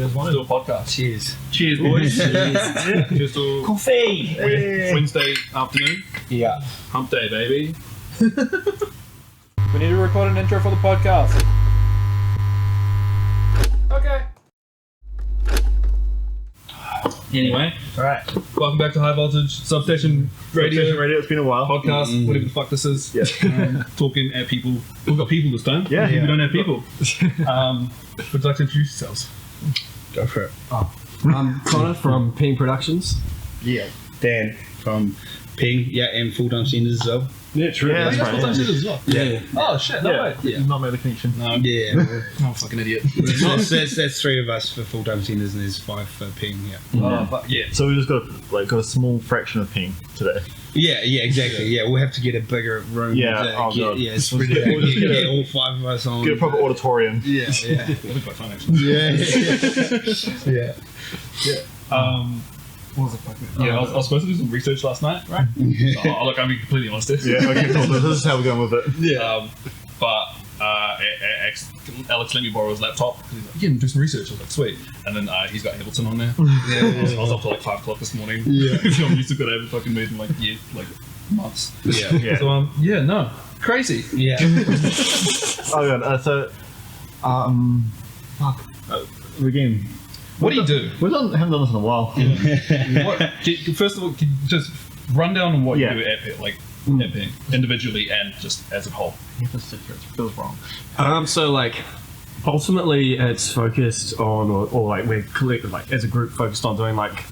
guys want to do a podcast? Cheers. Cheers, boys. Cheers to Coffee. Hey. Wednesday afternoon. Yeah. Hump day, baby. We need to record an intro for the podcast. Okay. Anyway, Alright. welcome back to High Voltage Substation Radio It's been a while. podcast, whatever the fuck this is. Yeah. Talking at people. We've got people this time. Yeah. We don't have people. Would you like to introduce yourselves? Go for it. I'm Connor from Peng Productions. Yeah. Dan from Peng, and full-time senders as well. Yeah, true. Yeah, that's You guys right. full-time students as well? Yeah. Oh shit, no way. You've not made the connection. No, Yeah. I'm a fucking idiot. that's three of us for full-time senders and there's five for Peng, Oh, fuck yeah. So we just got a small fraction of Peng today. Yeah, exactly. Yeah, we'll have to get a bigger room. Yeah, to oh, God. spread it out. We'll just Get all five of us on. Get a proper auditorium. Yeah. That'd be quite fun actually. Yeah. What was it fucking? Yeah, I was supposed to do some research last night, right? Oh, look, I'm being completely honest here. Yeah, okay, cool. So this is how we're going with it. Yeah. But Alex let me borrow his laptop. He's like, yeah, do some research. I was like, sweet. And then he's got Hamilton on there. I was up till like 5 o'clock this morning. Yeah. I'm used to good. I haven't fucking made in like months. Yeah. So crazy. Yeah. Oh god. Again. What do you do? Haven't done this in a while. First of all, can you just run down on what Yeah. you do at Peng, individually and just as a whole. It feels wrong. So like, ultimately, it's focused on, or like we're collectively, as a group, focused on doing like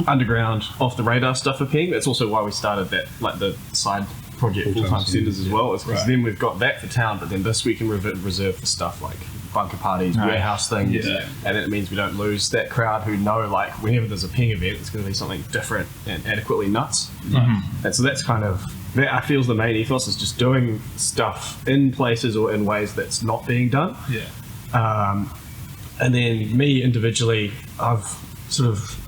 underground, off the radar stuff for Peng. That's also why we started that, like the side project, full-time centers as well. It's because then we've got that for town, but then this we can reserve for stuff like bunker parties, warehouse things, Yeah. and it means we don't lose that crowd who know like whenever there's a Peng event, it's going to be something different and adequately nuts. And so that's kind of that. I feel the main ethos is just doing stuff in places or in ways that's not being done. Yeah. And then me individually, I've sort of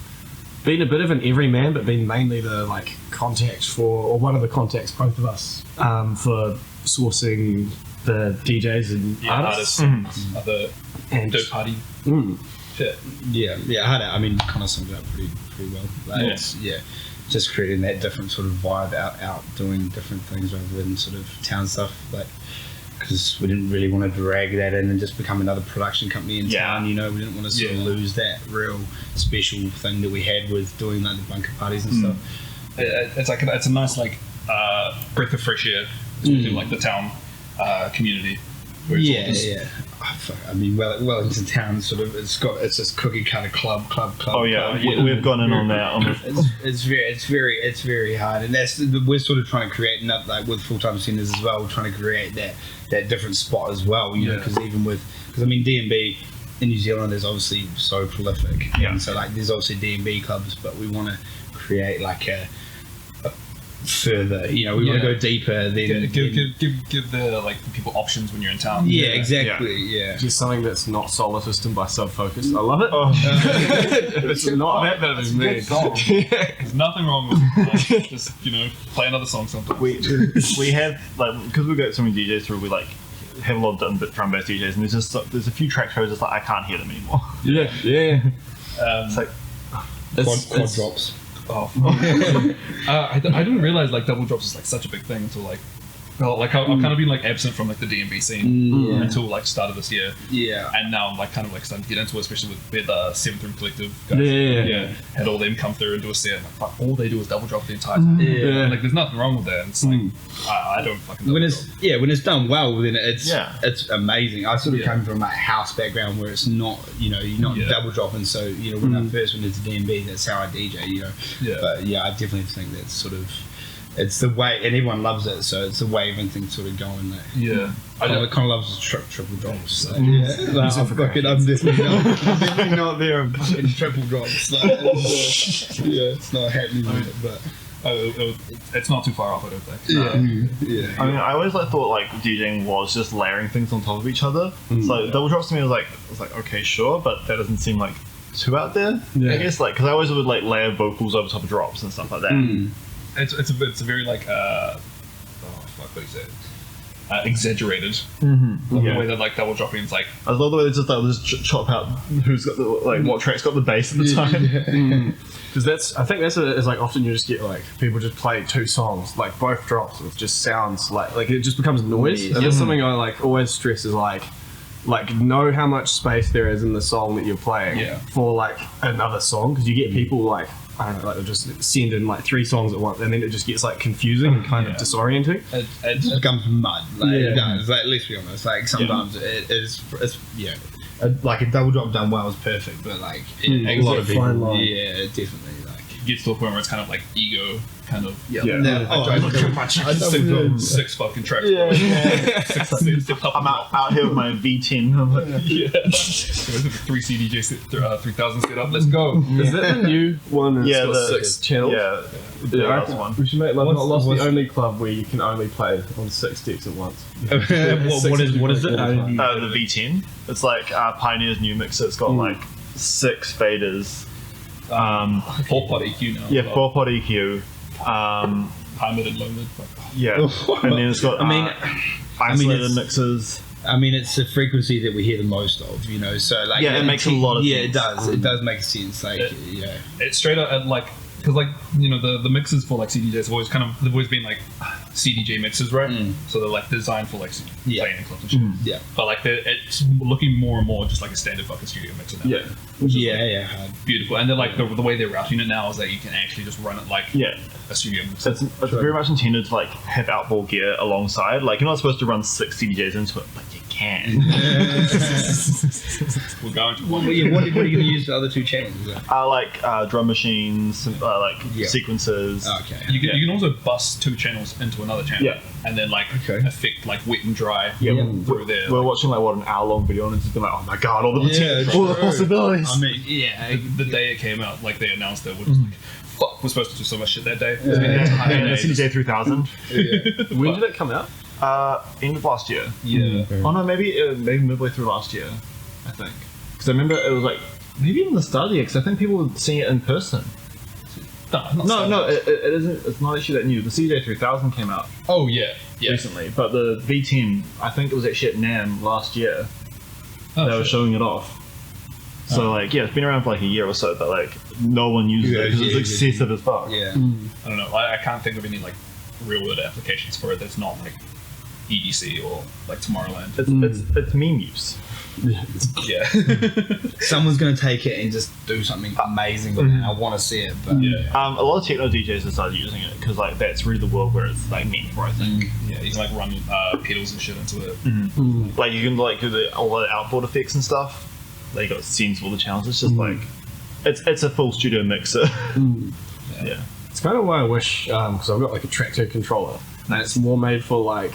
been a bit of an everyman, but been mainly the like contact or one of the contacts, both of us, for sourcing the DJs and artists. and other And third party shit. Yeah, I mean, kind of summed it up pretty well. Like, it's just creating that different sort of vibe out doing different things rather than sort of town stuff, like, because we didn't really want to drag that in and just become another production company in town, you know. We didn't want to sort of lose that real special thing that we had with doing like the bunker parties and stuff. It's a nice like breath of fresh air to like the town community. Where it's all just- I mean, Wellington Town sort of it's this cookie cutter club. Oh yeah, we've gone in on that. It's very hard, and we're sort of trying to create like with full-time centers as well. We're trying to create that different spot as well, you know, because I mean D&B in New Zealand is obviously so prolific, and so like there's obviously D&B clubs, but we want to create like a further, you know, we want to go deeper than give the like the people options when you're in town. Yeah, exactly. Yeah. just something that's not solar system by Sub-Focus. I love it. It's not that bad as me. There's nothing wrong with just play another song sometimes. We have like because we've got so many DJs through. We like have a lot of drum bass DJs, and there's a few tracks where it's just like I can't hear them anymore. It's like Quad drops. Oh, I didn't realize like double drops is like such a big thing until like I've kind of been like absent from like the D&B scene until like start of this year. Yeah. And now I'm like kind of like starting to get into it, especially with the 7th Room Collective guys. Had all them come through and do a set. Like fuck, all they do is double drop the entire time. And, like there's nothing wrong with that. And it's like I don't fucking when it's done well, then it's amazing. I sort of come from a house background where it's not, you're not double dropping. So when I first went into D&B, that's how I DJ. But I definitely think that's sort of it's the way, and everyone loves it. So it's the way everything sort of going. Like, I kind of loves the triple drops. So, I'm definitely not there in fucking triple drops. Like, it's not happening with it, but. It's not too far off, I don't think. I mean, I always thought like DJing was just layering things on top of each other. So double drops to me was like okay, sure, but that doesn't seem like too out there. I guess like because I always would like layer vocals over top of drops and stuff like that. It's a very like what do you say? exaggerated. Yeah. The way that like double dropping is like I love the way they just chop out who's got the like what track's got the bass at the time. Because I think that's is like often you just get like people just play two songs like both drops with just sounds like it just becomes noise. And that's something I like always stress is like know how much space there is in the song that you're playing for like another song, because you get people like I don't know, like they'll just send in like 3 songs at once, and then it just gets like confusing and kind of disorienting. It just becomes mud. Like, it does. Like, let's be honest. Like sometimes it's like a double drop done well is perfect, but like a lot of people, definitely like it gets to a point where it's kind of like ego kind of I look too much. I don't 6 fucking tracks. I'm out here with my V10. I'm like, 3 CDJ 3000 set up. Let's go. Is that the new one? That's got the 6 channels. The last one. We should make Love Not Lost the only club where you can only play on 6 decks at once. what is it? The V10. It's like Pioneer's new mixer. It's got like 6 faders. 4-pot EQ now. Yeah, 4-pot EQ. High mid and low mid. And then it's got isolated mixers. I mean, it's the frequency that we hear the most of, you know. So like, it makes a lot of sense. it does. It does make sense. Like, it's straight up at like, because like you know the mixes for like CDJs have always they've always been like CDJ mixes, right? So they're like designed for like playing in clubs and shit. Yeah. But like it's looking more and more just like a standard fucking studio mixer now. Beautiful. And they're like the way they're routing it now is that you can actually just run it like a studio mixer. It's very much intended to like have outboard gear alongside. Like you're not supposed to run 6 CDJs into it, but you can. We're going to one. What are you going to use the other 2 channels? Like drum machines, like sequences. Okay. You can also bust 2 channels into another channel, and then like affect like wet and dry through there. We're watching like an hour-long video, and it's just been like, oh my god, all the potential, all the possibilities. I mean, the day it came out, like they announced that we're just like, fuck, we're supposed to do so much shit that day. The CDJ 3000. When did it come out? End of last year. Yeah. Oh no, maybe midway through last year, I think. Because I remember it was like maybe even the start of the year. Because I think people were seeing it in person. No, it isn't. It's not actually that new. The CJ 3000 came out. Oh yeah, recently. But the V10, I think it was actually at NAMM last year. They were showing it off. So like, it's been around for like a year or so, but like no one uses it because it's excessive as fuck. I don't know. I can't think of any like real world applications for it that's not like EDC or like Tomorrowland. It's meme use. Someone's going to take it and just do something amazing with it. I want to see it, but a lot of techno DJs have started using it because like that's really the world where it's like meant for, I think. You can like run pedals and shit into it. Like you can like do all the outboard effects and stuff. They got scenes for all the channels. It's just like it's a full studio mixer. It's kind of why I wish because I've got like a tractor controller and it's more made for like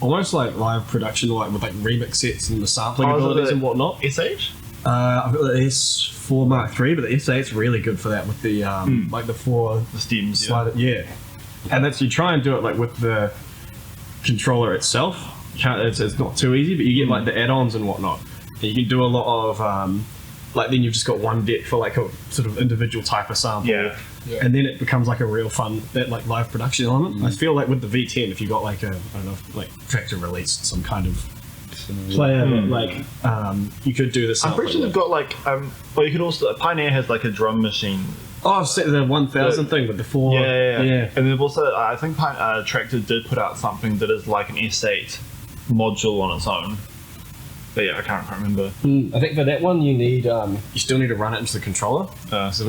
almost like live production, like with like remix sets and the sampling abilities and whatnot. SH? I've got the S4 Mark III, but the S8's really good for that with the like the 4 stems. Slider, and that's you try and do it like with the controller itself. It's not too easy, but you get like the add-ons and whatnot. And you can do a lot of like then you've just got one deck for like a sort of individual type of sample. And then it becomes like a real fun that like live production element. I feel like with the V10, if you got like a I don't know, like Tractor released some kind of player that like you could do this. I'm pretty sure they've got like well you could also Pioneer has like a drum machine. Oh, I've set the 1000 thing with the 4. Yeah. And they've also I think Tractor did put out something that is like an S8 module on its own. But I can't remember. I think for that one you need you still need to run it into the controller. That's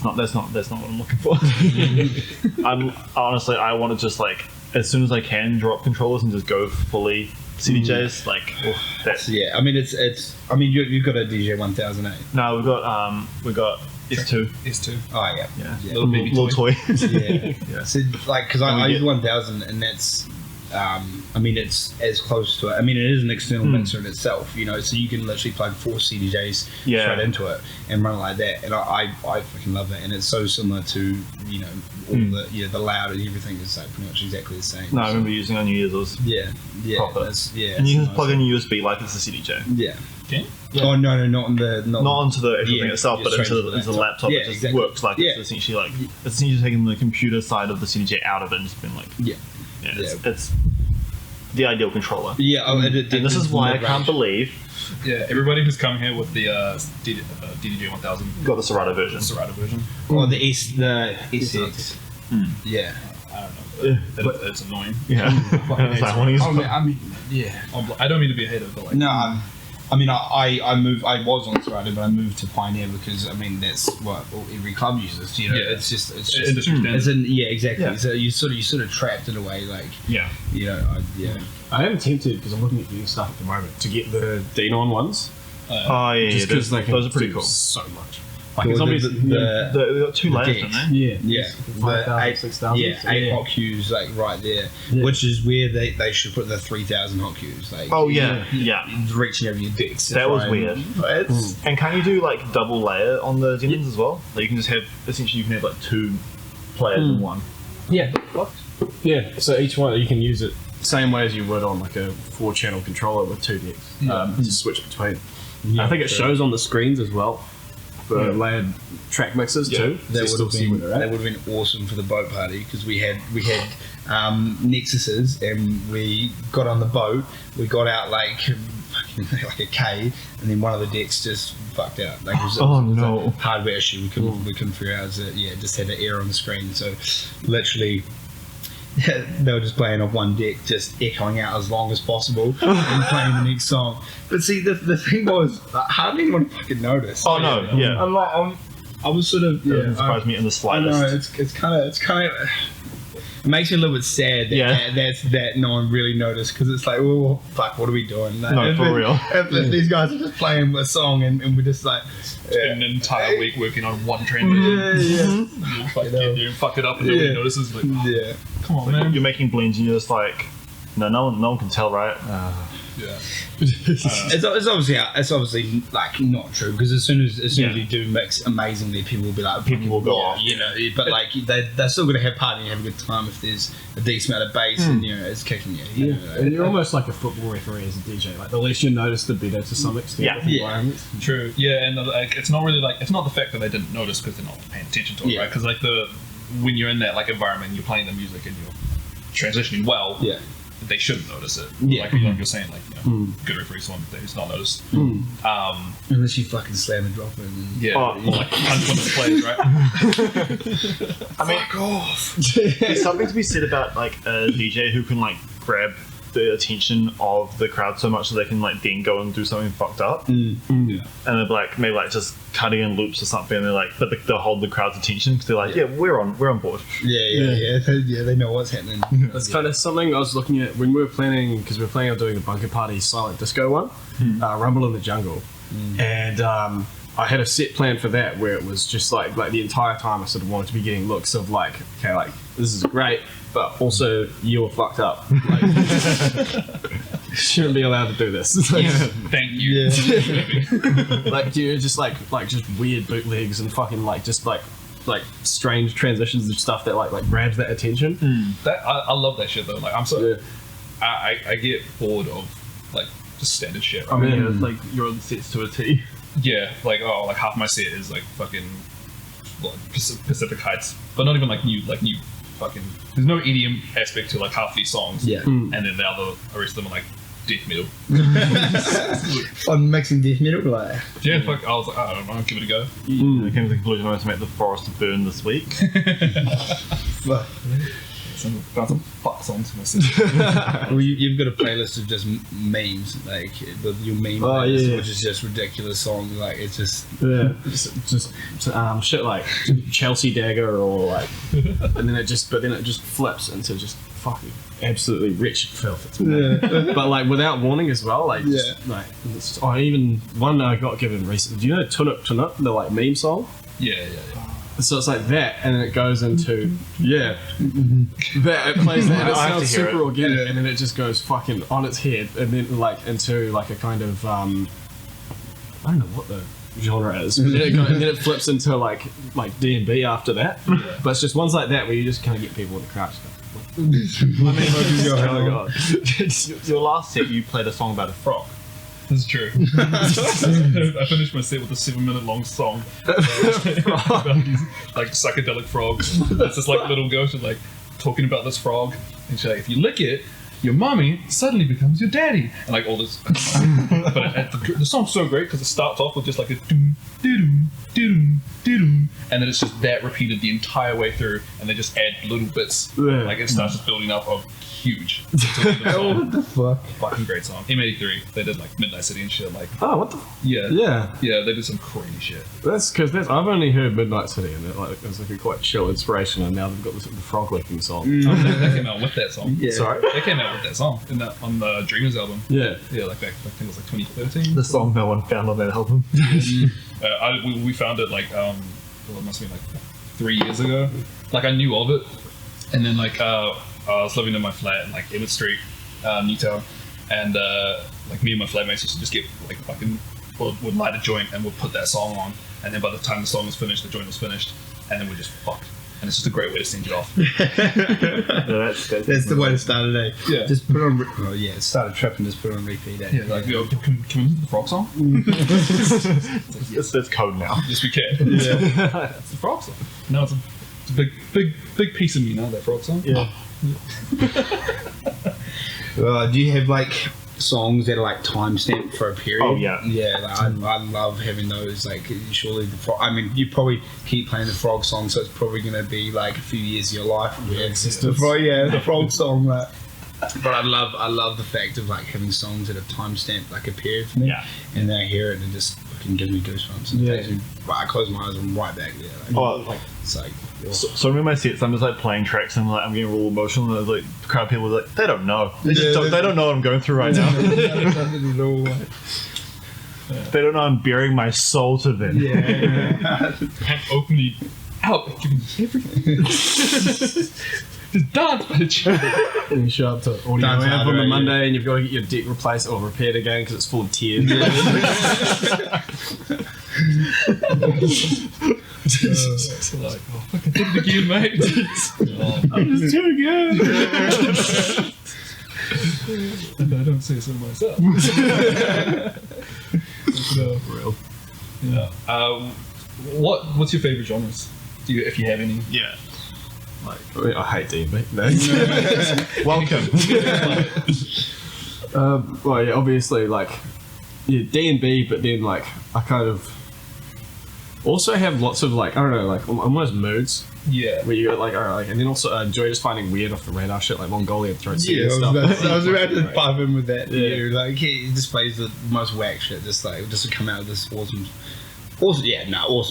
not what I'm looking for. Honestly, I want to just like as soon as I can drop controllers and just go fully CDJs. Like that's I mean it's I mean you've got a DJ 1000, eh? No, we got S2. S2. Oh yeah. Little baby toy. So like because I use 1000 and that's I mean it's as close to it. I mean it is an external mixer in itself, you know, so you can literally plug 4 CDJs straight into it and run it like that. And I fucking love it, and it's so similar to you know all the loud and everything is like pretty much exactly the same. No, I remember using it on New Year's. It was proper. And you can plug in a USB like it's a CDJ. Oh no, not onto the actual thing itself, but into the laptop. It just works like it's essentially like it's essentially taking the computer side of the CDJ out of it and just been like it's the ideal controller. Yeah, And this is why I can't believe Yeah, everybody who's coming here with the DDJ 1000 got the Serato version. Or the SX. Yeah. I don't know. It's annoying. Yeah. It's like, when he's- I mean, yeah. I don't mean to be a hater, but like. No, I mean, I moved. I was on Serato, but I moved to Pioneer because I mean that's what every club uses. You know, Yeah. it's just Industry standard. it's yeah, exactly. Yeah. So you sort of trapped in a way, like Yeah. you know, I am tempted because I'm looking at used stuff at the moment to get the Denon ones. Oh yeah, Just because they can those are pretty do cool. so much. Like it's obviously They've got two layers, decks. don't they? yeah, Yeah, 5,000, eight, 6,000. yeah, 8 hot cues like right there, Yeah. which is where they should put the 3,000 hot cues. Like Oh yeah, yeah. reaching over your decks. That was weird. It's, And can you do like double layer on the Xenons as well? Like you can just have essentially you can have like two players in one. Yeah. Yeah. So each one you can use it same way as you would on like a 4-channel controller with 2 decks. To switch between. I think it shows on the screens as well for layered track mixes too. That would still have see been where they're at. that would have been awesome for the boat party because we had Nexuses and we got on the boat. We got out like like a K, and then one of the decks just fucked out. Like it was, Oh, it was no. a hardware issue. We couldn't figure out. It just had an error on the screen. So literally. They were just playing off one deck, just echoing out as long as possible and playing the next song. But see, the thing was, hardly anyone fucking noticed. Oh no, yeah. I'm like, I was sort of, Doesn't surprise me in the I slightest. know it's kind of. It makes me a little bit sad that that no one really noticed because it's like, well, fuck, what are we doing? Like, No, for real. If these guys are just playing a song and we're just like, Spend an entire week working on one transition. yeah, You fuck it, fuck it up and nobody notices. Like, yeah. come on, Like, man. you're making blends and you're just like, no one can tell, right? Yeah. It's obviously like not true because as soon as you do mix amazingly, people will be like, People will go yeah, off. you know. But like they're still gonna have party and have a good time if there's a decent amount of bass and you know it's kicking you. You know, And you're almost like a football referee as a DJ. Like the less you notice, the better to some extent. Yeah. with the Yeah. environments. True. Yeah, and like it's not really like it's not the fact that they didn't notice because they're not paying attention to it, Yeah. right? Because like when you're in that like environment, you're playing the music and you're transitioning well. Yeah. They shouldn't notice it. Yeah. Like you're saying, like good referees one that he's not noticed. Unless you fucking slam the drop in. And Yeah. Oh. Or like punch one of the players, right? I mean, fuck off. there's something to be said about like a DJ who can like grab the attention of the crowd so much that they can like then go and do something fucked up, and they're like maybe like just cutting in loops or something, and they're like, but they'll hold the crowd's attention because they're like, yeah, we're on board. Yeah. They know what's happening. That's kind of something I was looking at when we were planning, because we were planning on doing the Bunker Party Silent Disco one, Rumble in the Jungle, and I had a set plan for that where it was just like the entire time I sort of wanted to be getting looks of like, okay, like this is great, but also you're fucked up. Like, shouldn't be allowed to do this. Like, Thank you. like you're just like just weird bootlegs and fucking like just like strange transitions of stuff that like grabs that attention. That I love that shit though. Like I'm so Yeah. I get bored of like just standard shit. I Right? mean, it's like you're on sets to a T. Yeah, like like half my set is like fucking like Pacific Heights, but not even like new fucking. There's no EDM aspect to like half these songs. Yeah. and then the rest of them are like death metal. I'm mixing death metal like. Yeah, fuck. I was like, I don't know, give it a go. I came to the conclusion I wanted to make the forest burn this week. Fuck. Found some fuck songs for myself. Well, you've got a playlist of just memes, like your meme Oh, playlist, yeah. which is just ridiculous songs. Like it's just Yeah, just shit like Chelsea Dagger or like, and then it just flips into just fucking absolutely wretched filth. It's amazing. But like without warning as well, like just, like it's, even one I got given recently. Do you know Tunuk Tunuk, the like meme song? Yeah. So it's like that, and then it goes into that it plays that, and it I have sounds to hear super it. organic, and then it just goes fucking on its head, and then like into like a kind of I don't know what the genre is, but then and then it flips into like D&B after that. But it's just ones like that where you just kind of get people in the crowd. I mean, your last set you played a song about a frog. That's true. I finished my set with a 7-minute long song about these like psychedelic frogs. It's this like little girl, she's like talking about this frog, and she's like, if you lick it, your mommy suddenly becomes your daddy, and like all this. But the song's so great because it starts off with just like a doom, doom, doom, doom, and then it's just that repeated the entire way through, and they just add little bits. Like it starts just building up of huge. What the fuck? Fucking great song. M83. They did like Midnight City and shit. Like Oh, what the? yeah, they did some crazy shit. That's because I've only heard Midnight City, and it was like a quite chill inspiration. And now they've got the frog licking song. That came out with that song. Yeah. Sorry. They came out with that song on the Dreamers album. Yeah. Yeah, like back, I think it was like 2013. The song no one found on that album. We found it like well, it must have been like 3 years ago. Like I knew of it, and then like I was living in my flat in like Emmett Street, Newtown, and like me and my flatmates used to just get like fucking would light a joint and would put that song on, and then by the time the song was finished, the joint was finished, and then we just fucked. And it's just a great way to send it off. That's the way to start a day. Yeah. Just put on. Oh yeah, start a trip and just put on repeat. Yeah, like yo, can we listen to the frog song? That's code now. Yes, we can. Yeah, it's the frog song. No, it's a big piece of me now. That frog song. Yeah. Do you have like songs that are like timestamped for a period? Oh, yeah. Yeah, like, I love having those. Like, surely the frog. I mean, you probably keep playing the frog song, so it's probably going to be like a few years of your life. Yeah, the frog song. Like. But I love the fact of like having songs that are timestamped like a period for me. Yeah. And then I hear it and it just fucking gives me goosebumps. And it takes me, I close my eyes and I'm right back there. Like, it's like. So in my sets, I'm just like playing tracks and like I'm getting real emotional. And like the crowd people are like, they don't know. They don't know what I'm going through right now. They don't know I'm bearing my soul to them. Yeah. Have openly out, giving everything. Just dance, bitch. And you show up to audio Dance amp harder, on the yeah. Monday, and you've got to get your deck replaced or repaired again because it's full of tears. It's like, oh, fucking did it again, mate. I'm just too good. And I don't say so myself. Real. Yeah. What's your favorite genres? If you have any? Yeah. I hate D&B. No. Welcome. Well, yeah, obviously, like, yeah, D&B, but then, like, I kind of also have lots of, like, I don't know, like, almost moods. Yeah. Where you got, like, alright, like, and then also enjoy just finding weird off the radar shit, like Mongolian throat Yeah, and stuff. I was about to pipe in with that. Yeah. Yeah. Like he just plays the most whack shit. Just to come out of this awesome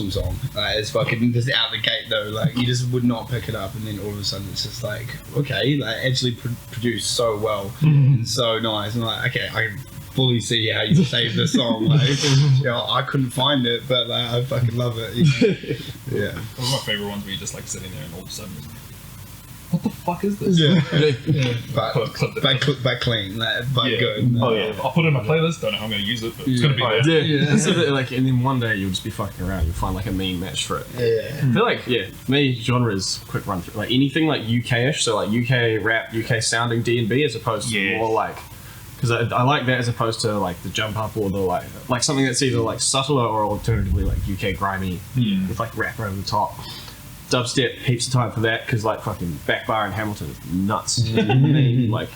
song. It's fucking just out the gate though. Like you just would not pick it up, and then all of a sudden it's just like okay, like actually produced so well and so nice, and like okay, I can fully see how you saved the song. Like you know, I couldn't find it, but like, I fucking love it. Yeah. One of my favorite ones where you're just like sitting there and all of a sudden it's like, what the fuck is this? Yeah. Yeah. But clean, like, but Yeah. good. Oh yeah. I'll put it in my playlist. Don't know how I'm going to use it, but it's going to be there. Yeah. So that, like, and then one day you'll just be fucking around, you'll find like a meme match for it. Yeah. I feel like, yeah, for me, genres, quick run through, like anything like UK-ish, so like UK rap, UK sounding D&B as opposed to Yeah. more like, because I like that as opposed to like the jump up or the like something that's either like subtler or alternatively like UK grimy with like rap over the top. Dubstep, heaps of time for that because like fucking Backbar and Hamilton is nuts. Like,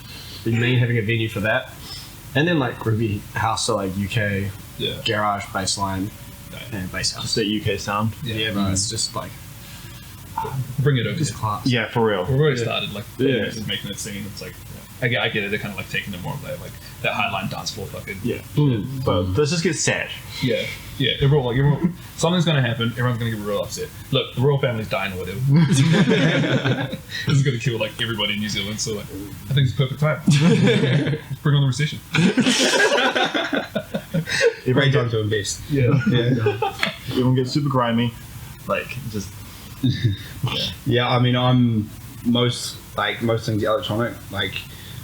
the main having a venue for that. And then like groovy house, so like UK garage bassline and bass house. Just the UK sound. Yeah, but it's just like Bring it over it's here. class. Yeah, for real. We've already started like Yeah. making it scene. It's like I get it. They're kind of like taking it more of that like that highline dance floor fucking Yeah. But let's just get sad. yeah. Everyone, something's gonna happen. Everyone's gonna get real upset. Look, the royal family's dying or whatever. This is gonna kill like everybody in New Zealand. So like, I think it's the perfect time. Let's bring on the recession. Great time to invest. Yeah. Everyone gets super grimy. Like, just. Yeah, I mean, I'm most things electronic. Like,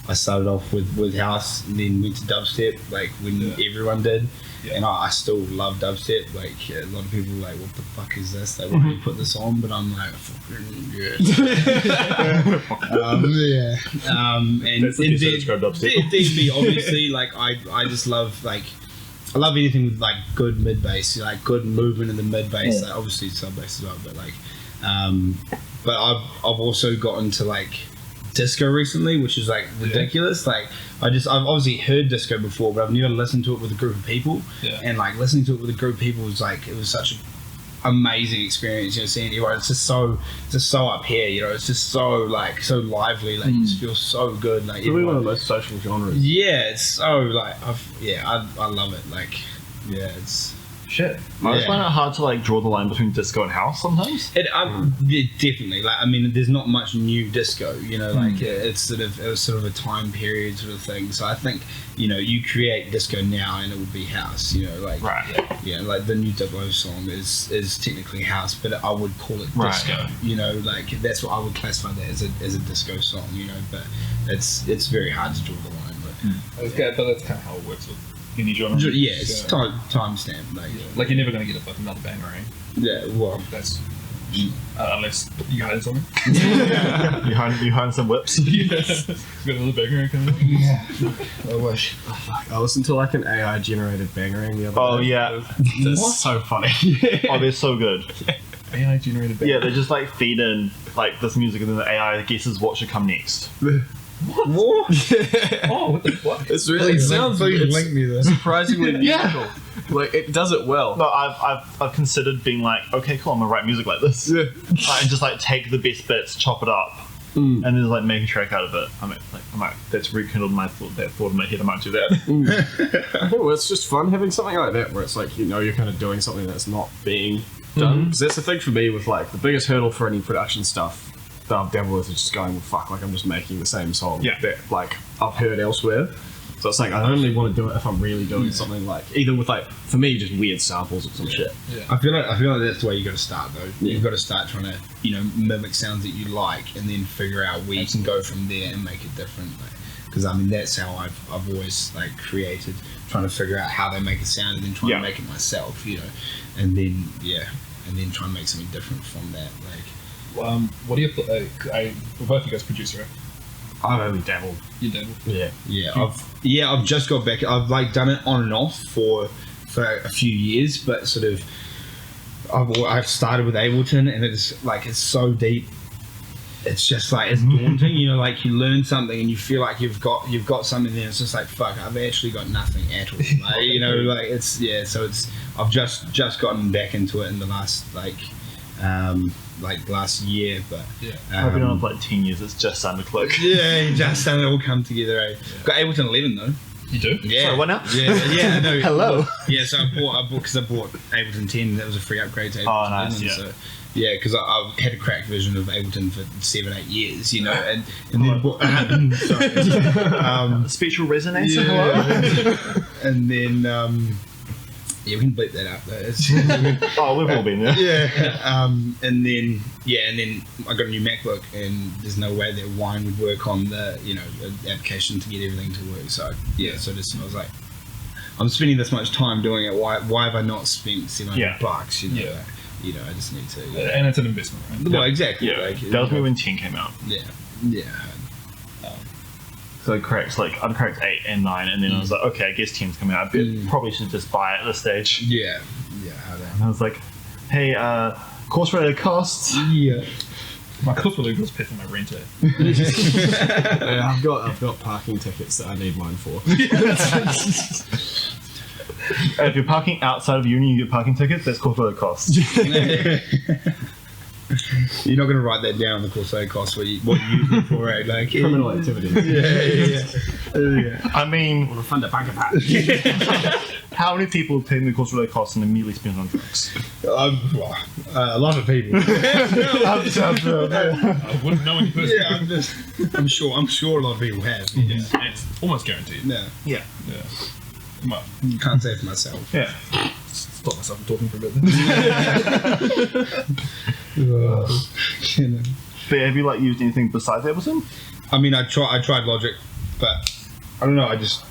I started off with house, and then went to dubstep. Like when everyone did, and I still love dubstep. Like a lot of people are like, what the fuck is this? Like, why do you put this on? But I'm like, fucking yeah. And That's what you said, describe dubstep. D&B, obviously, like I just love like. I love anything with like good mid bass, like good movement in the mid bass. Like, obviously sub bass as well, but like, but I've also gotten to like disco recently, which is like ridiculous. Like I've obviously heard disco before, but I've never listened to it with a group of people. Yeah. And like listening to it with a group of people was like, it was such an amazing experience. You know, seeing everyone, it's just so up here. You know, it's just so like so lively. Like you just feel so good. Like Probably one of the most social genres. yeah, it's so like I love it. Like yeah, it's. Shit. I always find it hard to like draw the line between disco and house sometimes. Yeah, definitely. Like, I mean, there's not much new disco. You know, like it was sort of a time period sort of thing. So I think you create disco now and it will be house. You know, like yeah, like the new Diplo song is technically house, but I would call it disco. You know, like that's what I would classify that as a disco song. You know, but it's very hard to draw the line. But but that's kind of how it works with any genre. yeah, it's time stamp. Like you're never gonna get another banger, right? Yeah, well, That's unless you hide something. You hide some whips. Yes. Got another banger coming up. yeah. I wish. I listened to like an AI generated bangering the other Oh day. yeah. That's so funny. Oh, they're so good. AI generated banger. Yeah, they just like feed in like this music and then the AI guesses what should come next. What? Oh, what the fuck? It's really it sounds link me this. surprisingly musical. Like it does it well. No, I've considered being like, okay, cool, I'm gonna write music like this. Yeah. And just like take the best bits, chop it up, and then just like make a track out of it. I might that's rekindled that thought in my head. I might do that. I think it's just fun having something like that where it's like you're kind of doing something that's not being done. Because that's the thing for me with like the biggest hurdle for any production stuff that I've dabbled with is just going, well, fuck, like I'm just making the same song that like I've heard elsewhere. So it's like I only want to do it if I'm really doing something like either with like for me just weird samples or some shit. Yeah. I feel like that's the way you got to start though. Yeah. You've got to start trying to mimic sounds that you like, and then figure out where you can go from there and make it different. Because I mean that's how I've always like created, trying to figure out how they make a sound and then trying to make it myself, and then try and make something different from that. Like, what do you? Both of you guys produce, right? I've only dabbled. You dabble. Yeah. I've just got back. I've like done it on and off for a few years, but sort of I've started with Ableton, and it's so deep. It's just like it's daunting, like you learn something and you feel like you've got something, and it's just like fuck, I've actually got nothing at all. Like, So I've just gotten back into it in the last last year, but I've been on it for like 10 years. It's just starting to click. Yeah, just starting to all come together. Got Ableton 11 though. You do? Yeah. Sorry, what now? Yeah. No. Hello. Yeah, so I bought Ableton 10. That was a free upgrade to Ableton. Oh, nice. 11, Yeah. So, yeah, because I've had a cracked version of Ableton for 7-8 years, and then bought. Sorry. Spectral resonator. Hello. And then. Yeah, we can bleep that out though. Oh, we've all been there. Yeah. And then I got a new MacBook, and there's no way that Wine would work on the the application to get everything to work. So I was like, I'm spending this much time doing it. Why have I not spent $700? I just need to. And it's an investment, right? Well, exactly. Yeah. Like, That was me when 10 came out. Yeah. So I'd cracked 8 and 9, and then I was like, okay, I guess 10's coming out. Probably should just buy it at this stage. Yeah. And I was like, hey, course related costs. Yeah. My course related costs pay for my rent. Yeah, I've got parking tickets that I need mine for. If you're parking outside of uni, you get parking tickets. That's course related costs. You're not going to write that down, the Corsair cost, what you use it for, right? Like, Criminal activities. Yeah. I mean, Want to fund a bank of how many people pay the course related costs and immediately spend on drugs? A lot of people. I wouldn't know any person. Yeah, I'm sure a lot of people have. Yeah, it's almost guaranteed. Yeah. Well, Can't say for myself. yeah. Stop myself from talking for a bit. But have you used anything besides Ableton? I mean, I tried Logic, but I don't know. I just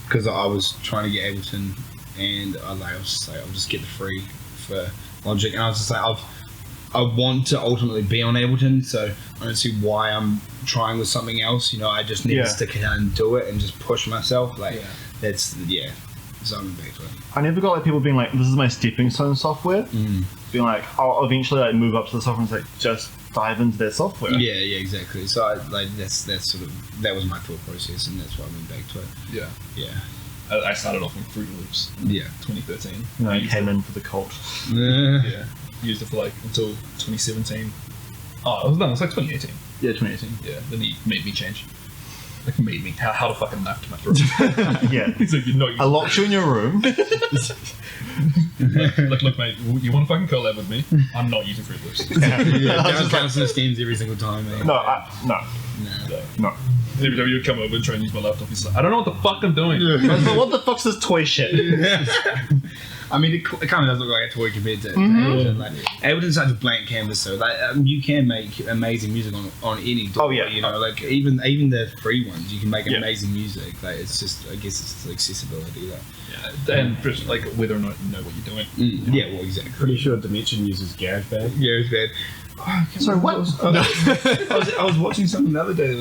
because I was trying to get Ableton, and I was just like, I'll just get the free for Logic, and I was just like, I want to ultimately be on Ableton, so I don't see why I'm trying with something else. I just need to stick it out and do it and just push myself. So I'm back to it. I never got people being like, this is my stepping stone software. being like, I'll eventually like move up to the software and like just dive into their software. Yeah, exactly. So that's sort of that was my thought process, and that's why I went back to it. Yeah. Yeah. I started off with Fruit Loops. Yeah. 2013. And I came in for the cult. Yeah. Used it for like until 2017. Oh, it was done. It was like 2018. Yeah, 2018. Yeah. Then he made me change. Like made me how to fucking knife to my throat. Yeah. He's like, you're not using I locked you in your room. look, mate. You want to fucking collab with me? I'm not using Fruit Loops. Yeah, counselling schemes every single time. Man. No. Every time you would come over and try and use my laptop, he's like, I don't know what the fuck I'm doing. What the fuck's this toy shit? I mean, it kind of does look like a toy compared to Ableton. Like, Ableton's such a blank canvas, so like you can make amazing music on any DAW. Oh, yeah. You know, like even the free ones, you can make Yeah. amazing music. Like it's just, I guess it's the accessibility. Like, Yeah. And just like whether or not you know what you're doing. yeah, well, exactly. Pretty sure Dimension uses GarageBand. Yeah, it's bad. Sorry, what? I was watching something the other day that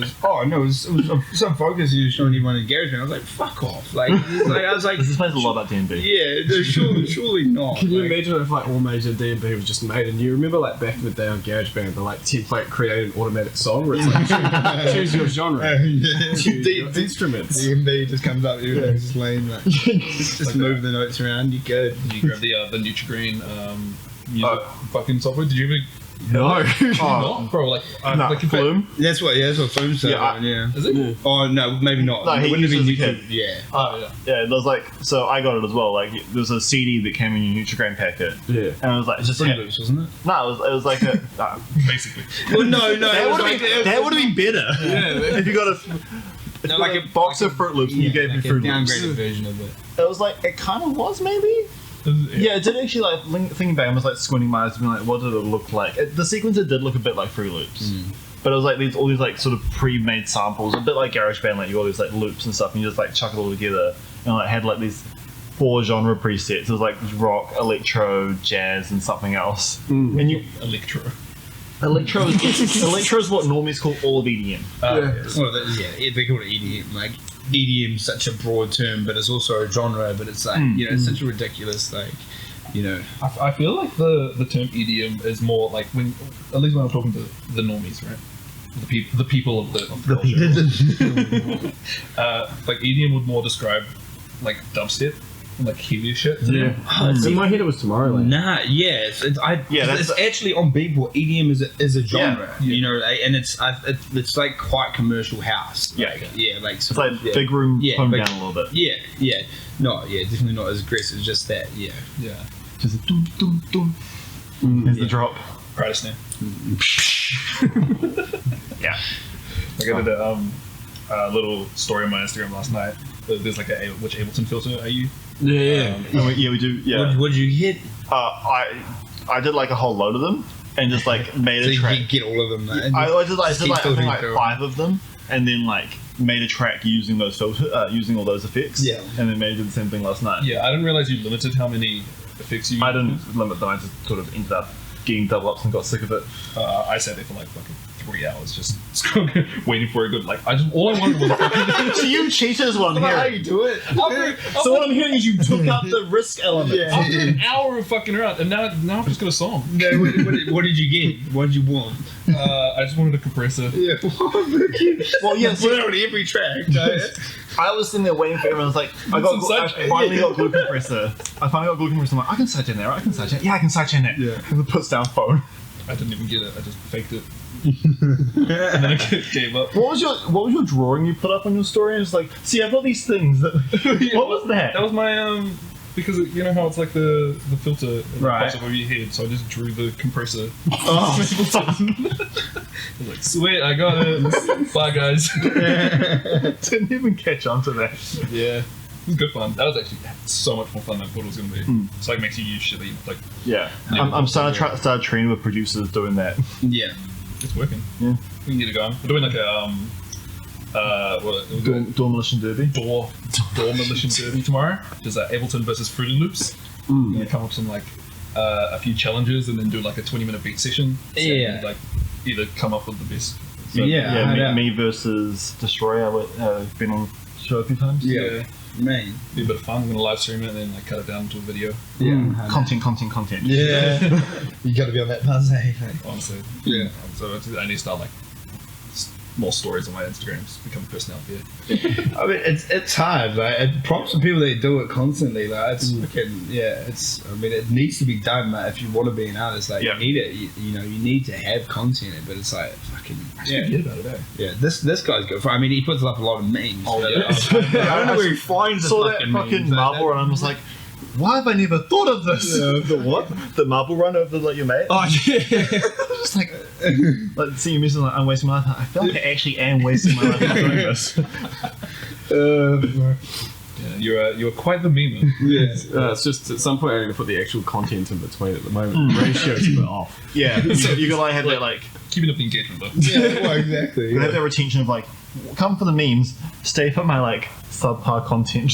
was it was some focus he was showing everyone in GarageBand. I was like, fuck off. Like I was like, This explains a lot about D&B. yeah, no, surely not. Can you Like, imagine if like all major D&B was just made, and you remember like back in the day on GarageBand, the like template created an automatic song where it's like choose your genre, choose your instruments. DMB just comes up, everything's just lame. Like, just move the notes around. You good? You grab the Nutri-Green music fucking software. Did you ever? No. Not, bro. Like, No, like Flume. That's what Flume said. Yeah, Yeah. Is it? Oh no, maybe not. No, he it wouldn't have been uses YouTube. it. Yeah. Oh yeah. Yeah, there's like, so I got it as well. Like, there's a CD that came in your Nutri-Grain packet. Yeah. And it was like, just Fruit Loops, wasn't it? No, it was like a. Basically. Well, no. That would have been better. Yeah. If you got a. No, like a box of Fruit Loops and you gave me like a Fruit Loops. downgraded version of it. It was like, it kind of was maybe? Yeah, it did actually, like, thinking back, I was like squinting my eyes and being like, what did it look like? The sequencer did look a bit like Fruit Loops. But it was like all these like sort of pre-made samples, a bit like GarageBand, like you got all these like loops and stuff and you just like chuck it all together and like had like these 4 genre presets. It was like rock, electro, jazz and something else. And you Electro. electro is what normies call all of EDM. Yes. Well, they call it EDM. Like EDM's such a broad term, but it's also a genre. But it's like it's such a ridiculous I feel like the term EDM is more like when, at least when I'm talking to the normies, right? The people of the culture. Like EDM would more describe like dubstep and like heavier shit. Yeah. In my head, it was Tomorrowland. Nah, yeah, it's actually on Beatport. EDM is a genre, you know, and it's like quite commercial house. Yeah. Like, yeah, like It's like big room toned down a little bit. Yeah, definitely not as aggressive. Just that, yeah. Just a dum dum dum. There's the drop. Pride of snare. Yeah. Like I did a little story on my Instagram last night. There's like which Ableton filter are you? Yeah. We do. Yeah. What'd you get? I did like a whole load of them and just like made So a track. you get all of them. I did like I think filtering like through 5 of them and then like made a track using those using all those effects. Yeah. And then maybe did the same thing last night. Yeah, I didn't realize you limited how many effects you. I didn't limit them. I just sort of ended up getting double ups and got sick of it. I sat there for like fucking 3 hours just waiting for a good all I wanted was fucking. So you cheated is what I'm hearing. you do it? So what I'm hearing is you took out the risk element. Yeah. After an hour of fucking around, and now I've just got a song. What did you get? What did you want? I just wanted a compressor. Yeah. Well, yeah. Put it on every track. I was sitting there waiting for everyone. I was like, I finally got glue compressor. I'm like, I can sidechain there, right? I can sidechain. Yeah, I can sidechain it. Yeah. And it puts down phone. I didn't even get it. I just faked it, and then I gave up. What was your drawing you put up on your story? And it's like, see, I've got these things. What was that? That was my because you know how it's like the filter Right. pops up over your head, so I just drew the compressor. Oh, I was like, sweet, I got it. Bye, guys. didn't even catch on to that. Yeah, it was good fun. That was actually so much more fun than I thought it was going to be. It's like makes you use shit that you like. Yeah, I'm starting to start training with producers doing that. Yeah. It's working. Yeah. We can get it going. We're doing like a Demolition Derby. door demolition derby tomorrow. There's Ableton versus Fruity Loops. We're gonna come up with some like a few challenges and then do like a 20-minute beat session. So Yeah. like either come up with the best. So, Yeah. Me versus Destroyer. I've been on the show a few times. Yeah. Man. Be a bit of fun. I'm gonna live stream it and then like cut it down to a video. Yeah. Content. Yeah. You got to be on that buzz, eh? Honestly. Yeah. So I need to start like more stories on my Instagram. Just become a personality. I mean, it's hard, like, and props to people that do it constantly, like, it's fucking, it's, I mean, it needs to be done, like, if you want to be an artist, like, you need it, you know, you need to have content, but it's like, fucking, Forget about it, eh? yeah, this guy's good, I mean, he puts up a lot of memes. Oh, but yeah. I don't know where he finds the saw that fucking fucking memes, marble run and I was like, why have I never thought of this? The what? The marble run over like your mate. Oh, yeah. Just like seeing you missing like I'm wasting my life. I feel like I actually am wasting my life doing this. Yeah, you're quite the meme. Yeah. It's just at some point I'm going to put the actual content in between at the moment. The ratio's a bit off. Yeah, so you gotta like have that like Keeping up the engagement though. Yeah, well, exactly. you have that retention of like come for the memes, stay for my like subpar content.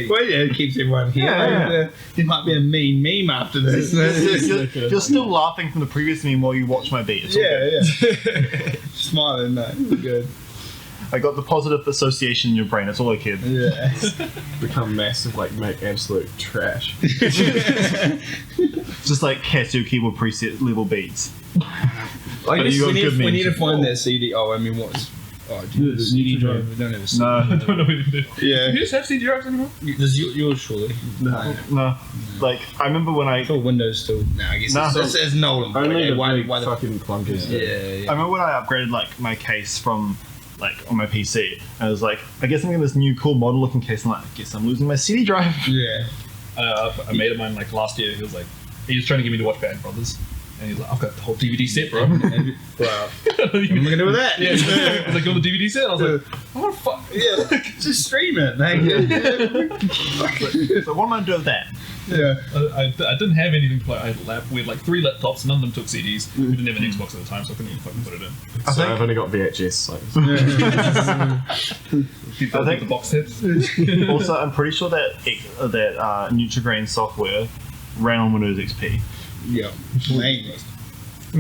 Well, yeah, it keeps everyone here. Yeah. There might be a mean meme after this. You're still laughing from the previous meme while you watch my beat. It's all good. Yeah. Smiling, no, good. I got the positive association in your brain. It's all I cared. Yeah. Become massive, like make absolute trash. Just like Katsu keyboard preset level beats. I guess you got we good need to memes. find that CD. Oh, I mean, what's... Oh, dude, the CD drive. We don't have a CD. No, I don't know what you did. Yeah. You just have CD drives anymore? Does yours surely? no. Like I remember when I For Windows still. No, I guess No. it's Nolan. Only the why big the fucking clunkers. Yeah. I remember when I upgraded like my case from like on my PC. And I was like, I guess I'm getting this new cool model looking case. And I'm like, I guess I'm losing my CD drive. Yeah. A mate of mine like last year, he was trying to get me to watch Band Brothers. And he's like, I've got the whole DVD set, bro. Wow. What am I gonna do with that? Yeah, he's like, you want the DVD set? I was like, oh fuck. Yeah. Just stream it, man. So what am I gonna do with that? Yeah. I didn't have anything to play. I had we had like 3 laptops, none of them took CDs. We didn't have an Xbox at the time, so I couldn't even fucking put it in. So I've only got VHS. Like. People think- the box sets. Also, I'm pretty sure that Nutrigrain software ran on Windows XP. Yeah. Man.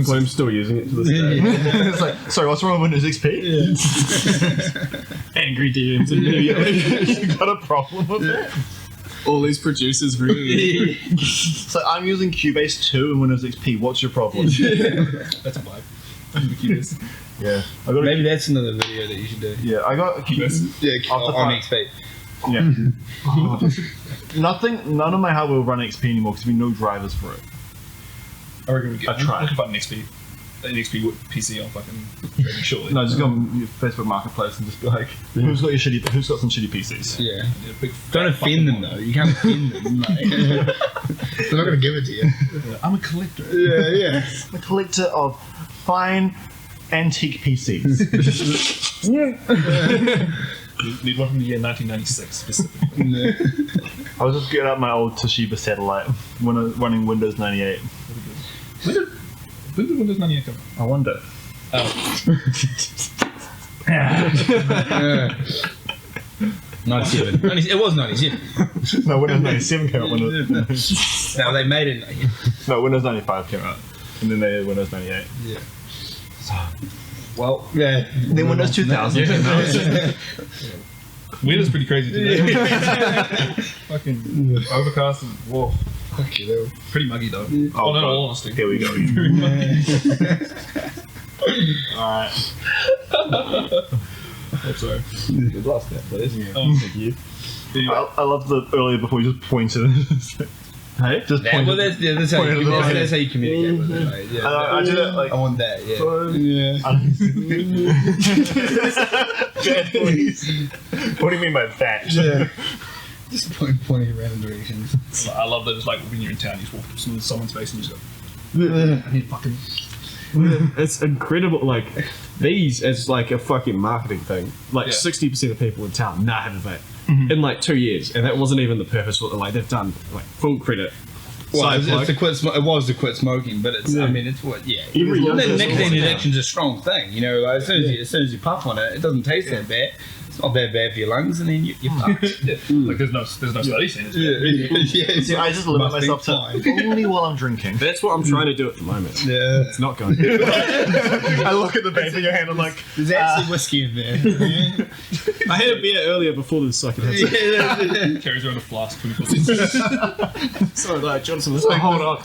So I'm still using it to this day. It's like, sorry, what's wrong with Windows XP? Angry DMs immediately. You got a problem with that? All these producers really. So I'm using Cubase 2 in Windows XP. What's your problem? That's a vibe. Cubase. Yeah, I got Maybe that's another video that you should do. Yeah, I got a Cubase. Yeah, After on five. XP. Yeah. None of my hardware will run XP anymore because there'll be no drivers for it. I reckon we get. I tried. I can find an XP PC on fucking very shortly. No, just go on your Facebook Marketplace and just be like, who's got some shitty PCs? Yeah. Yeah, big Don't offend them though. You can't offend them. Like. They're not gonna give it to you. I'm a collector. Yeah. I'm a collector of fine antique PCs. Need one from the year 1996 specifically. I was just getting out my old Toshiba satellite running Windows 98. When did Windows 98 come out? I wonder. Oh. 97. It was 97. No, Windows 97 came out. Now they made it. No, Windows 95 came out. And then they had Windows 98. Yeah. Well, yeah. Then Windows 2000 came out. Windows pretty crazy today. Fucking overcast and whoa. Okay, they were Pretty muggy though. Oh, no, God. all honesty. Here we go. Very muggy. Alright. I'm sorry. Good last step, please. Oh, Thank you. anyway. I love the earlier before you just pointed. Hey? Just Well, pointed. that's how you Pointed communicate. at That's how you communicate with it. Like, yeah. I do that like. I want that. Yeah. Bad boys. What do you mean by that? Yeah. Just pointing around directions. I love that it's like when you're in town, you just walk up to someone's face and you just go, I need fucking. It's incredible. Like these as like a fucking marketing thing. Like Yeah. 60% of people in town now have that in like 2 years, and that wasn't even the purpose. For like they've done like full credit. Well, Side it's plug. to quit. It was to quit smoking, but it's. Yeah. I mean, it's what. Yeah. Every young person Nicotine wants it. addiction's a strong thing. You know, like, as soon as you puff on it, it doesn't taste that bad. It's not that bad for your lungs, and then you're fucked. Like there's no study saying it's See, I just limit Must be myself to fine. only while I'm drinking. That's what I'm trying to do at the moment. Yeah. It's not going. I look at the vape in your hand. I'm like, There's actually whiskey in there. I had a beer earlier before this, so I could have some. carries around a flask 24/7. So, like, Johnson was like, hold on.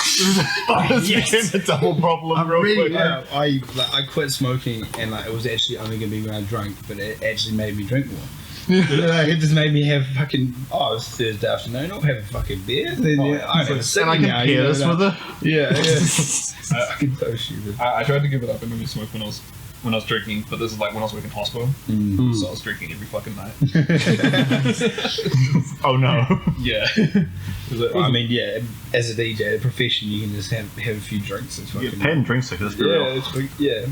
yes, a double problem. Real Really, quick. I quit smoking, and like it was actually only gonna be when I drank, but it actually made me drink more. Like, it just made me have fucking. Oh, it was Thursday afternoon. I'll have a fucking beer. Then, I have a And I second can now, pair this like- with it. Yeah, yeah. Fucking so stupid. I tried to give it up and only smoke when I was drinking, but this is like when I was working hospital, so I was drinking every fucking night. Oh no. Yeah. Well, I mean, yeah, as a DJ, a profession, you can just have a few drinks. It's You fucking. get paid and drink sick. That's for Yeah, real. it's yeah.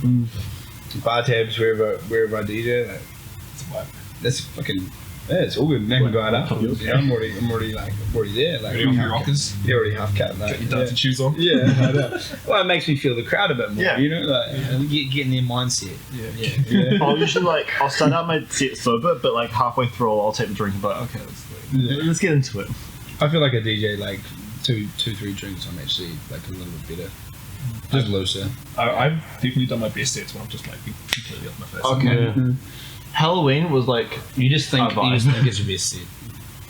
Bar tabs wherever I DJ. Like, It's wild. that's fucking. Yeah, it's all good. Now I'm going up. Yeah, I'm already there. Like, Ready on your rockers? You're already half cut. Like, Got your dancing shoes on? Yeah, I know. Well, it makes me feel the crowd a bit more. Yeah. You know, like get in their mindset. Yeah. I'll usually I'll start out my set sober, but like halfway through I'll take the drink and be like, okay, let's get into it. I feel like a DJ like two, 3 drinks. I'm actually like a little bit better, just looser. I've definitely done my best sets when I'm just like completely off my face. Okay. Yeah. Halloween was like You just think Advice. it's your best set.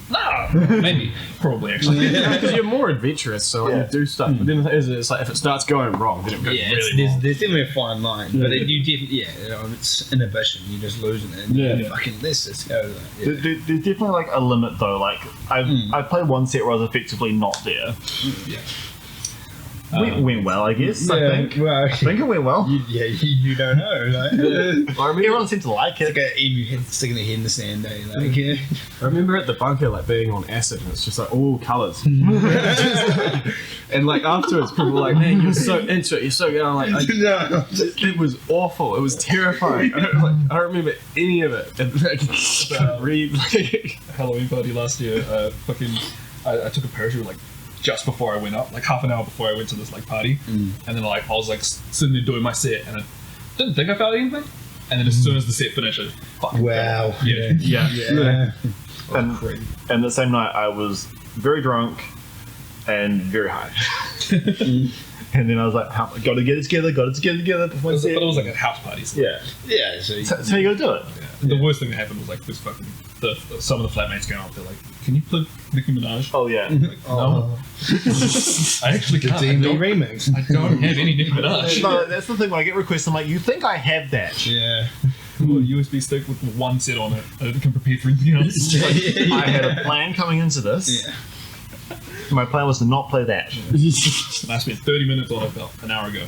Nah, maybe, probably actually. Because you're more adventurous, so like, Yeah. you do stuff. But then the thing is, it's like if it starts going wrong, then it goes Yeah, really wrong. there's definitely a fine line, but you definitely it's inhibition. You're just losing it. And Yeah. you're fucking let's go. Like, yeah. there's definitely like a limit though. Like I played one set where I was effectively not there. Yeah. Went well, I guess. I think. Well, I think it went well. you don't know. Like, I mean, everyone seemed to like it's it. like an emu head sticking their head in the sand. Like, yeah. I remember at the bunker, like being on acid, and it's just like all colours. And like afterwards, people were like, "Man, you're so into it. You're so good." I'm like, No. it was awful. It was terrifying. I don't remember any of it. And like, I couldn't read. Like, Halloween party last year, I took a parachute like just before I went up, like half an hour before I went to this like party, and then like I was like sitting there doing my set, and I didn't think I felt anything, and then as soon as the set finished, I fucking Wow. yeah, Yeah. And, crazy. and the same night, I was very drunk and very high. And then I was like, got to get it together before I But set. it was like a house party. So Yeah. Yeah. So That's how you got to do it. the worst thing that happened was like this fucking some of the flatmates going up. They're like, "Can you play Nicki Minaj?" Oh, yeah. Like, no, I actually can't. I DMB don't, remix. I don't have any Nicki Minaj. No, that's the thing. When I get requests, I'm like, you think I have that? Yeah. A USB stick with one set on it. I can prepare for anything else. I had a plan coming into this. Yeah. My plan was to not play that. And I spent 30 minutes on it about an hour ago.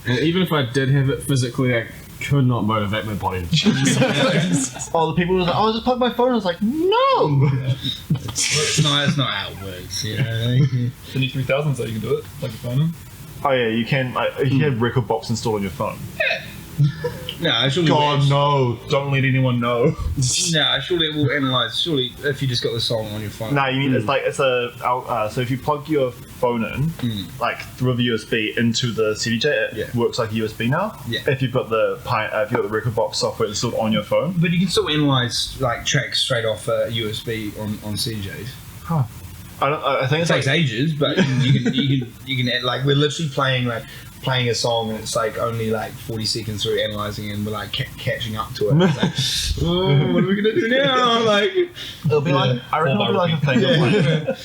and even if I did have it physically, I could not motivate my body to change. All the people were like, oh, just plug my phone. I was like, no. It's not how it works. You know. The new 3000, so you can do it. Like your phone. Oh, yeah, you can. You have Record Box installed on your phone. No, surely. God, no. Don't let anyone know. No, surely it will analyze. Surely, if you just got the song on your phone. No, you mean it's like it's a so if you plug your phone in like through the USB into the CDJ, it works like a USB now. Yeah. If you've got the Record Box software installed on your phone. But you can still analyze like tracks straight off USB on CJs. I think It it's takes like ages, but you can like we're literally playing a song and it's like only like 40 seconds through analyzing and we're like catching up to it. It's like, oh, what are we gonna do now? Like, it'll be like I reckon it'll be like a thing. Of like,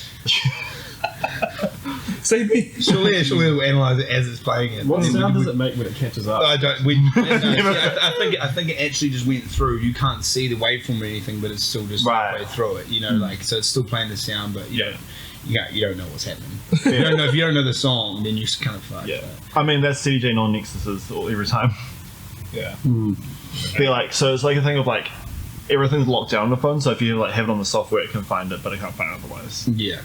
Save me. surely it'll analyze it as it's playing it. What And then sound we- does it make when it catches up? I don't. I think it actually just went through. You can't see the waveform or anything, but it's still just Right. halfway through it. You know, like so it's still playing the sound, but you don't know what's happening. Yeah. You don't know if you don't know the song, then you just kind of fucked. yeah. I mean that's CDJ non-nexuses every time. Yeah. Be like so it's like a thing of like everything's locked down on the phone. So if you like have it on the software, it can find it, but it can't find it otherwise. Yeah.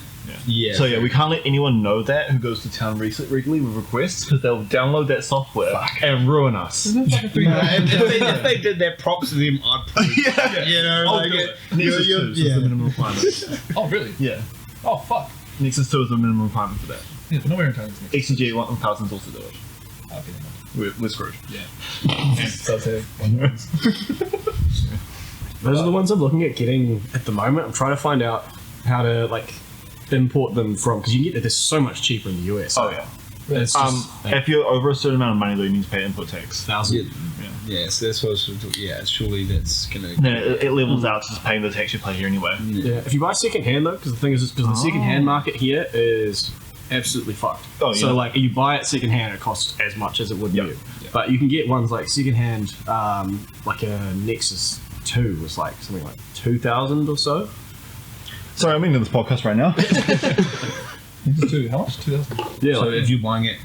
Yeah. So yeah, we can't let anyone know that who goes to town regularly with requests because they'll download that software and ruin us. if they did that, props to them. I'd probably, you know, I'll like do it. it. Nexus 2 is the minimum requirement. Oh, really? Yeah, Oh, fuck. Nexus 2 is the minimum requirement for that. Yeah, but nowhere in town is next. XG 1000s also do it. Okay, never mind. we're screwed. Yeah. And so Those are the ones I'm looking at getting at the moment. I'm trying to find out how to like import them from, because you can get this so much cheaper in the US. Oh yeah. It's just If you're over a certain amount of money, though, you need to pay input tax. $1,000. Yeah, so that's what I was sort of surely that's gonna. Then it levels out to just paying the tax you pay here anyway. Yeah, if you buy second hand though, because the thing is, because the second hand market here is absolutely fucked. Oh, yeah. So like, you buy it second hand, it costs as much as it would Yep. new. But you can get ones like second hand, like a Nexus 2 was like something like 2,000 or so. Sorry, I'm into this podcast right now. How much? 2,000. Yeah, So like if you're buying it,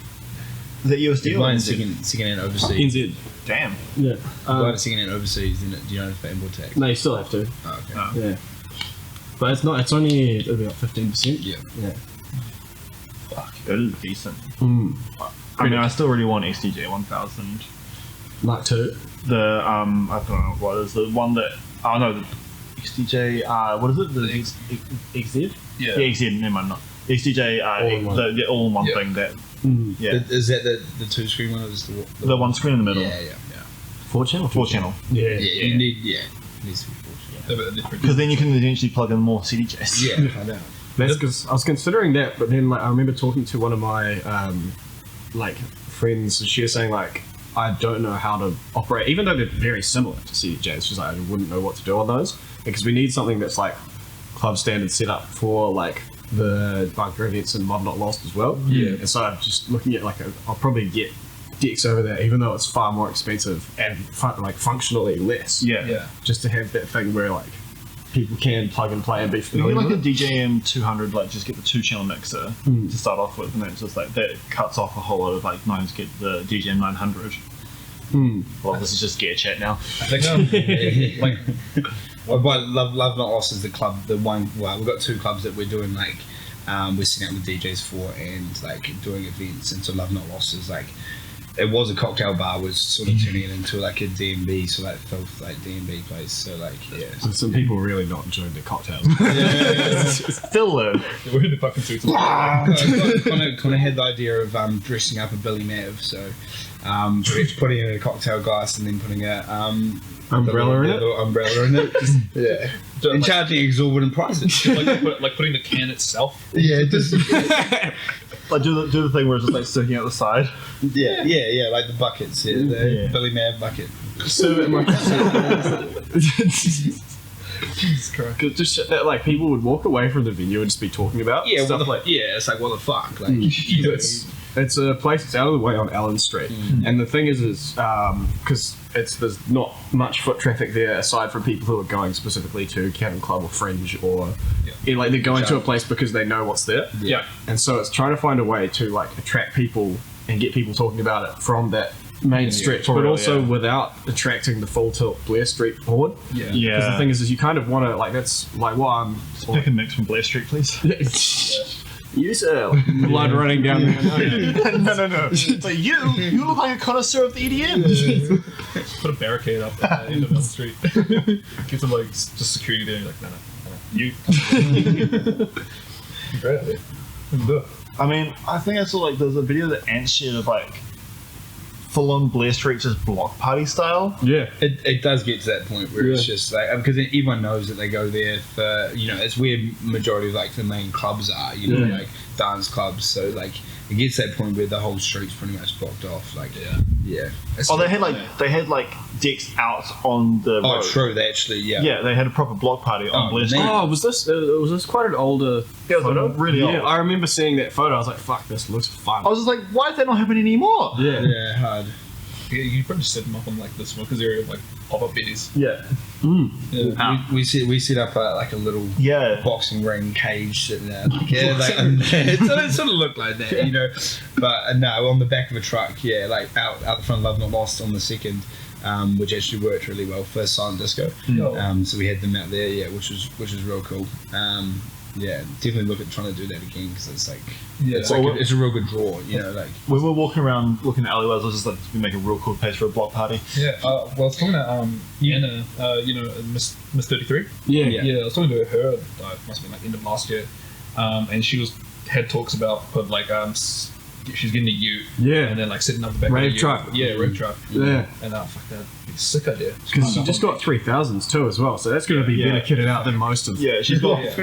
Is that USD you're or buying NZ? second hand overseas. NZ. Damn. Yeah. Buying second hand overseas, then do you know if import tax? No, you still have to. Oh, okay. Yeah. But it's not. It's only about 15%. Yeah. Yeah. That is decent. Mm. I mean, I still really want XDJ 1000. Mark 2. The I don't know what is the one that the XDJ what is it, the XZ. Yeah. yeah, XZ, never mind, not XDJ All-in-one. the all-in-one Yeah. thing that Mm. yeah Is that the two screen one or is the one screen in the middle, Yeah. 4-channel. 4-channel, Yeah. Yeah, you need it needs to be fortunate. They're a bit different. because then you can eventually plug in more CDJs. Yeah, I know. That's because I was considering that, but then like I remember talking to one of my like friends, and she was saying like, I don't know how to operate, even though they're very similar to CDJs. She's like, I wouldn't know what to do on those, because we need something that's like club standard setup for like the bunker events and Mod Not Lost as well. Yeah. And so I'm just looking at like I'll probably get decks over there, even though it's far more expensive and like functionally less. yeah. Yeah. Just to have that thing where like people can plug and play and be You familiar get like a with it. DJM 200, like just get the 2-channel mixer to start off with, and then it's just like that cuts off a whole lot of like nines. Get the DJM 900. Well, this is just gear chat now. I think like Love Not Lost is the club, the one. Well, we've got two clubs that we're doing like we're sitting out with DJs for and like doing events, and so Love Not Lost is like it was a cocktail bar, was sort of turning it into like a D&B, so like filth like D&B place. So like yeah. So some people really not enjoying their cocktails. Still though, We're in the fucking suits. Connor had the idea of dressing up a Billy Mav, so putting in a cocktail glass and then putting a Umbrella in it? little umbrella in it. Yeah. And charging exorbitant prices. like putting the can itself. Yeah, just like do the thing where it's just like sticking out the side. yeah, like the buckets, the Yeah. Billy Mav bucket. Serve it in my Jesus Christ. just shit that like people would walk away from the venue and just be talking about. Yeah, stuff like it's like what the fuck, like it's a place that's out of the way on Allen Street, and the thing is because there's not much foot traffic there aside from people who are going specifically to Cabin Club or Fringe or like they're going to a place because they know what's there. Yeah. And so it's trying to find a way to like attract people and get people talking about it from that main stretch, for but real, also yeah. without attracting the full tilt Blair Street board. Yeah. Because the thing is you kind of want to like that's like what I'm. Pick a mix from Blair Street, please. You sir, blood running down there. no. But you look like a connoisseur of the EDM. Put a barricade up at the end of the street. Get some like just security there. You're like, no. You. Great idea. We can do it. I mean, I think I saw like there's a video that Ant shared of like full-on Blair Street just block party style. Yeah. It does get to that point where it's just like because everyone knows that they go there for it's where majority of like the main clubs are like dance clubs, so like it gets to that point where the whole street's pretty much blocked off like yeah. Oh, they had like decks out on the road. True, they actually Yeah, they had a proper block party on Blair Street. Oh, was this quite an older Yeah, it was photo? like really old. Yeah, I remember seeing that photo. I was like, "Fuck, this looks fun." I was just like, why is that not happening anymore? yeah, hard. Yeah, you probably just set them up on like the smokers area of like pop-up biddies. yeah. Yeah. We set up like a little Yeah. boxing ring cage sitting there. Like, it sort of looked like that, But no, on the back of a truck, like out the front of Love Not Lost on the second, which actually worked really well for Silent Disco. So we had them out there, which was real cool. Definitely look at trying to do that again because it's like it's a real good draw, like. We were walking around looking at alleyways. I was just like, we make a real cool place for a block party. Yeah. Well, I was talking to Anna, Miss 33. Yeah. I was talking to her. It must have been like end of last year, and she had talks about put like she's getting a ute, Yeah. and then like sitting up the back Rave of the ute. truck. Yeah, rave truck. Yeah. And fuck, that'd be a sick idea. Because she just got 3000s too as well, so that's going to be better kitted out than most of. Yeah, she's got Yeah.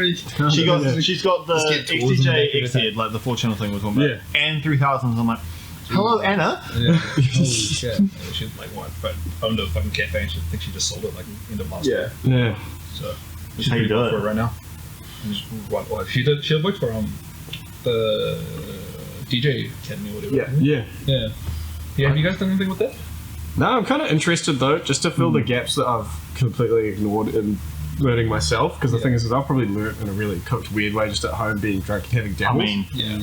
she's got the Let's get tours and XTJ back X head, like the 4-channel thing was on Yeah. that, and 3000s. I'm like, hello Anna. Holy shit. Yeah, she's like what? But owned a fucking cafe, and she think she just sold it like end of last year. Yeah. So That's she's how you pretty do good it. for it right now. And she worked for the DJ Academy or whatever. Yeah. Yeah. Have you guys done anything with that? No, I'm kind of interested though, just to fill the gaps that I've completely ignored in learning myself. Because the thing is, I've probably learned in a really cooked, weird way, just at home being drunk and having I dabbles. mean, Yeah.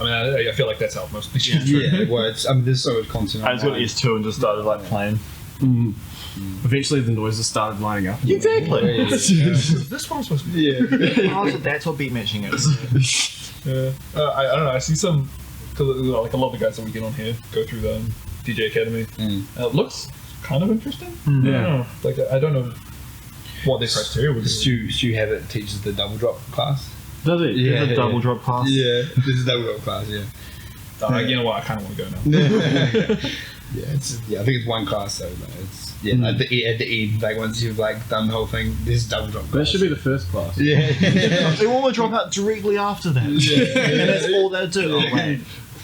I feel like that's how most people Yeah, well, there's so much content. I just got online. S2 and just started like playing. Eventually, the noises started lining up. Exactly. This one's supposed to be. Yeah. Oh, so that's what beat matching is. Yeah. I don't know. I see some, cause, like a lot of the guys that we get on here go through the DJ Academy. It looks kind of interesting. Yeah. I don't know. Like I don't know what their criteria would be. Stu Habit teaches the double drop class. Does it? Yeah. There's a double drop class. Yeah, this is double drop class. Yeah. You know what? I kind of want to go now. I think it's one class though. But it's at the end, like once you've like done the whole thing, this is double drop. That Class. should be the first class. Yeah. They want to drop out directly after that. And that's all they'll do. Oh, wait.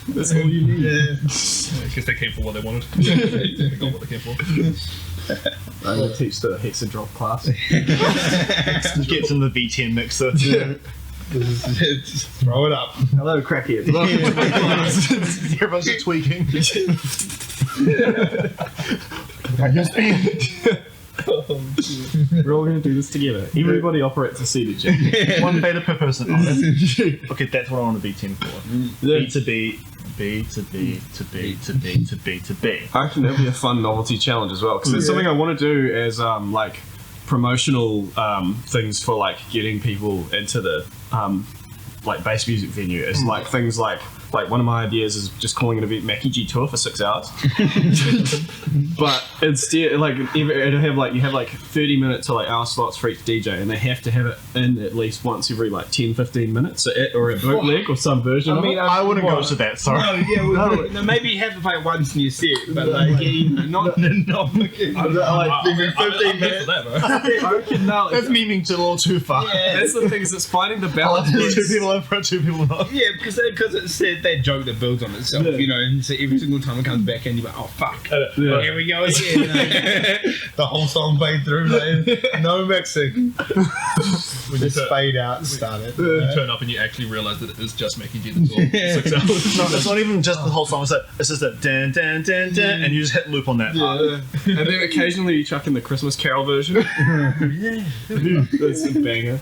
That's all you need. I guess they came for what they wanted. They got what they came for. I'm going to teach the hexa drop class. Gets in the V10 mixer. Just throw it up. Hello, crackheads. Everyone's just tweaking. We're all going to do this together. Everybody operates a seated jet. One beta per person. Okay, that's what I want a V10 for. B to B, B to B to B to B to B to B. I reckon that'll be a fun novelty challenge as well, because it's something I want to do as like promotional things for like getting people into the like bass music venue. It's like things like one of my ideas is just calling an event Mackie G Tour for 6 hours. But instead, like it'll have like you have like 30-minute to like hour slots for each DJ, and they have to have it in at least once every like 10-15 minutes, or a bootleg or some version of it. I wouldn't go to that, sorry. No, maybe you have to play it once in your set, but like not fucking. I'm 15 here for minutes. that, bro. I reckon now, That's me being too a little too far. that's the thing, is it's finding the I balance. like 2 people in front, 2 people not. Yeah, because it's that joke that builds on itself, you know, and so every single time it comes back in, you're like, oh fuck, here we go again. The whole song played through, like, no mixing. Just fade out and start it. You turn up and you actually realise that it is just Mackie G the Tour. 6 hours. No, it's not even just the whole song. It's just that dan dan dan dan, and you just hit loop on that part. And then occasionally you chuck in the Christmas Carol version. That's a banger.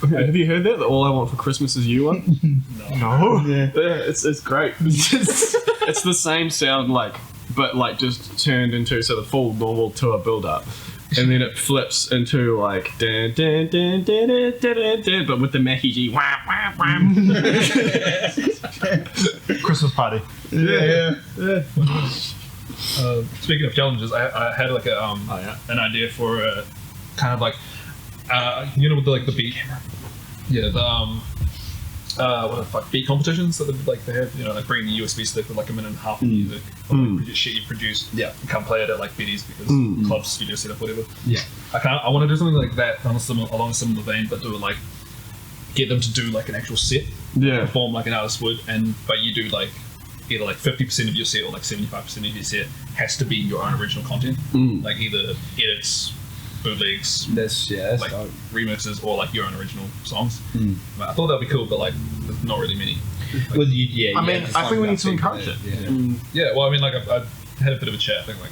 Have you heard that? The All I Want for Christmas Is You one? No. Yeah, it's great. It's the same sound, like, but like just turned into the full normal tour build up. And then it flips into like dan dan dan dan dan dan dan, but with the Mackie G. Wah, wah, wah. Christmas party. Yeah. Speaking of challenges, I had like a an idea for kind of like you know, with the beat, what the fuck, beat competitions that they have, you know, like bring the USB stick with like a minute and a half of music, or like shit you produced, and come play it at like Betty's because clubs, studio setup, whatever. I want to do something like that along a similar vein, but do it like get them to do like an actual set, perform like an artist would, but you do like either like 50% of your set or like 75% of your set has to be your own original content, like either edits, bootlegs, That's like dope. remixes, or like your own original songs. I thought that'd be cool, but like there's not really many. Like, Well, I mean, I think we need to encourage it. yeah, well, I mean, like I had a bit of a chat. I think like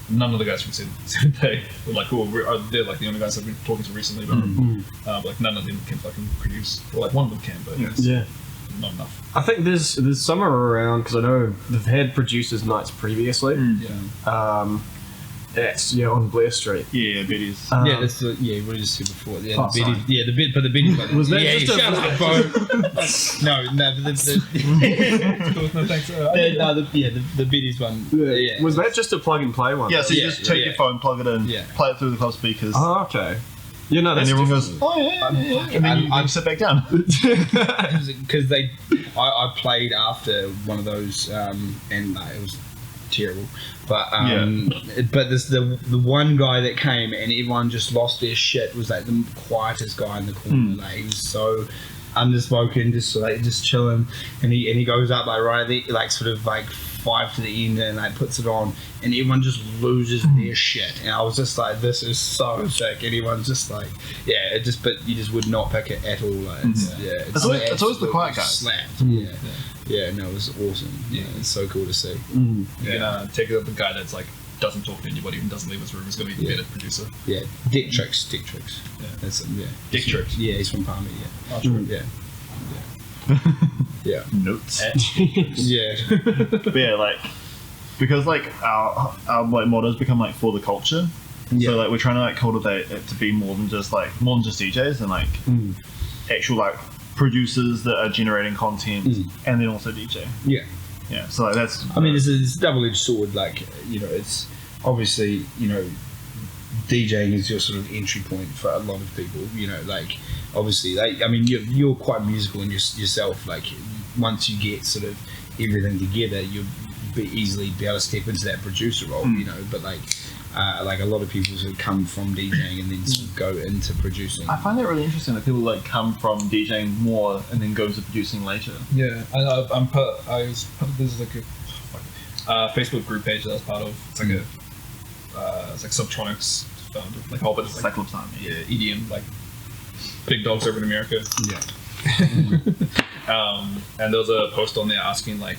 none of the guys from Seventh Day were like, cool. They're like the only guys I've been talking to recently, but like none of them can fucking produce. Well, like one of them can, but it's not enough. I think there's somewhere around, because I know they've had producers nights previously. That's on Blair Street. Yeah, Betty's. That's what we just said before. Yeah, Oh, the Betty, but the Betty one. Was that just shut a- up, bro. No, No thanks. the Betty's one. Yeah. Was that just a plug and play one? Yeah, so you Yeah, just take yeah. your phone, plug it in, Yeah. play it through the club speakers. Oh, okay. You know, and that's everyone different. goes, oh yeah. And then you sit back down. Because I played after one of those, and it was terrible. But but this the one guy that came and everyone just lost their shit was like the quietest guy in the corner. Like he was so underspoken, just chilling, and he goes up like right at the, like sort of like 5 to the end and like puts it on, and everyone just loses their shit. And I was just like, this is so sick. And everyone's just like, yeah, it just, but you just would not pick it at all. Like, it's always the quiet guy. Slapped. Yeah, no, it was awesome. Yeah, it's so cool to see. You can take it up the guy that's like doesn't talk to anybody and doesn't leave his room is going to be the better producer. Yeah, Dick Tricks. Yeah, that's him. Yeah, Dick Tricks. Yeah, he's from Palmy. Yeah, Oh, true. yeah. Notes. Yeah. But yeah, like because like our like motto's become like for the culture. Yeah. So like we're trying to like cultivate it to be more than just DJs and like actual like producers that are generating content and then also DJ. Yeah. Yeah. So like that's I mean, it's a double-edged sword. Like, you know, it's obviously, you know, DJing is your sort of entry point for a lot of people. You know, like obviously, like I mean, you're quite musical in yourself. Like once you get sort of everything together, you'll easily be able to step into that producer role. You know, but like a lot of people sort of come from DJing and then sort of go into producing. I find that really interesting that people like come from DJing more and then go to producing later. Yeah, there's like a Facebook group page that I was part of. It's like it's like Subtronics founded, like a whole bunch of like, Cyclops Army. yeah, EDM, like big dogs over in America. Yeah. And there was a post on there asking like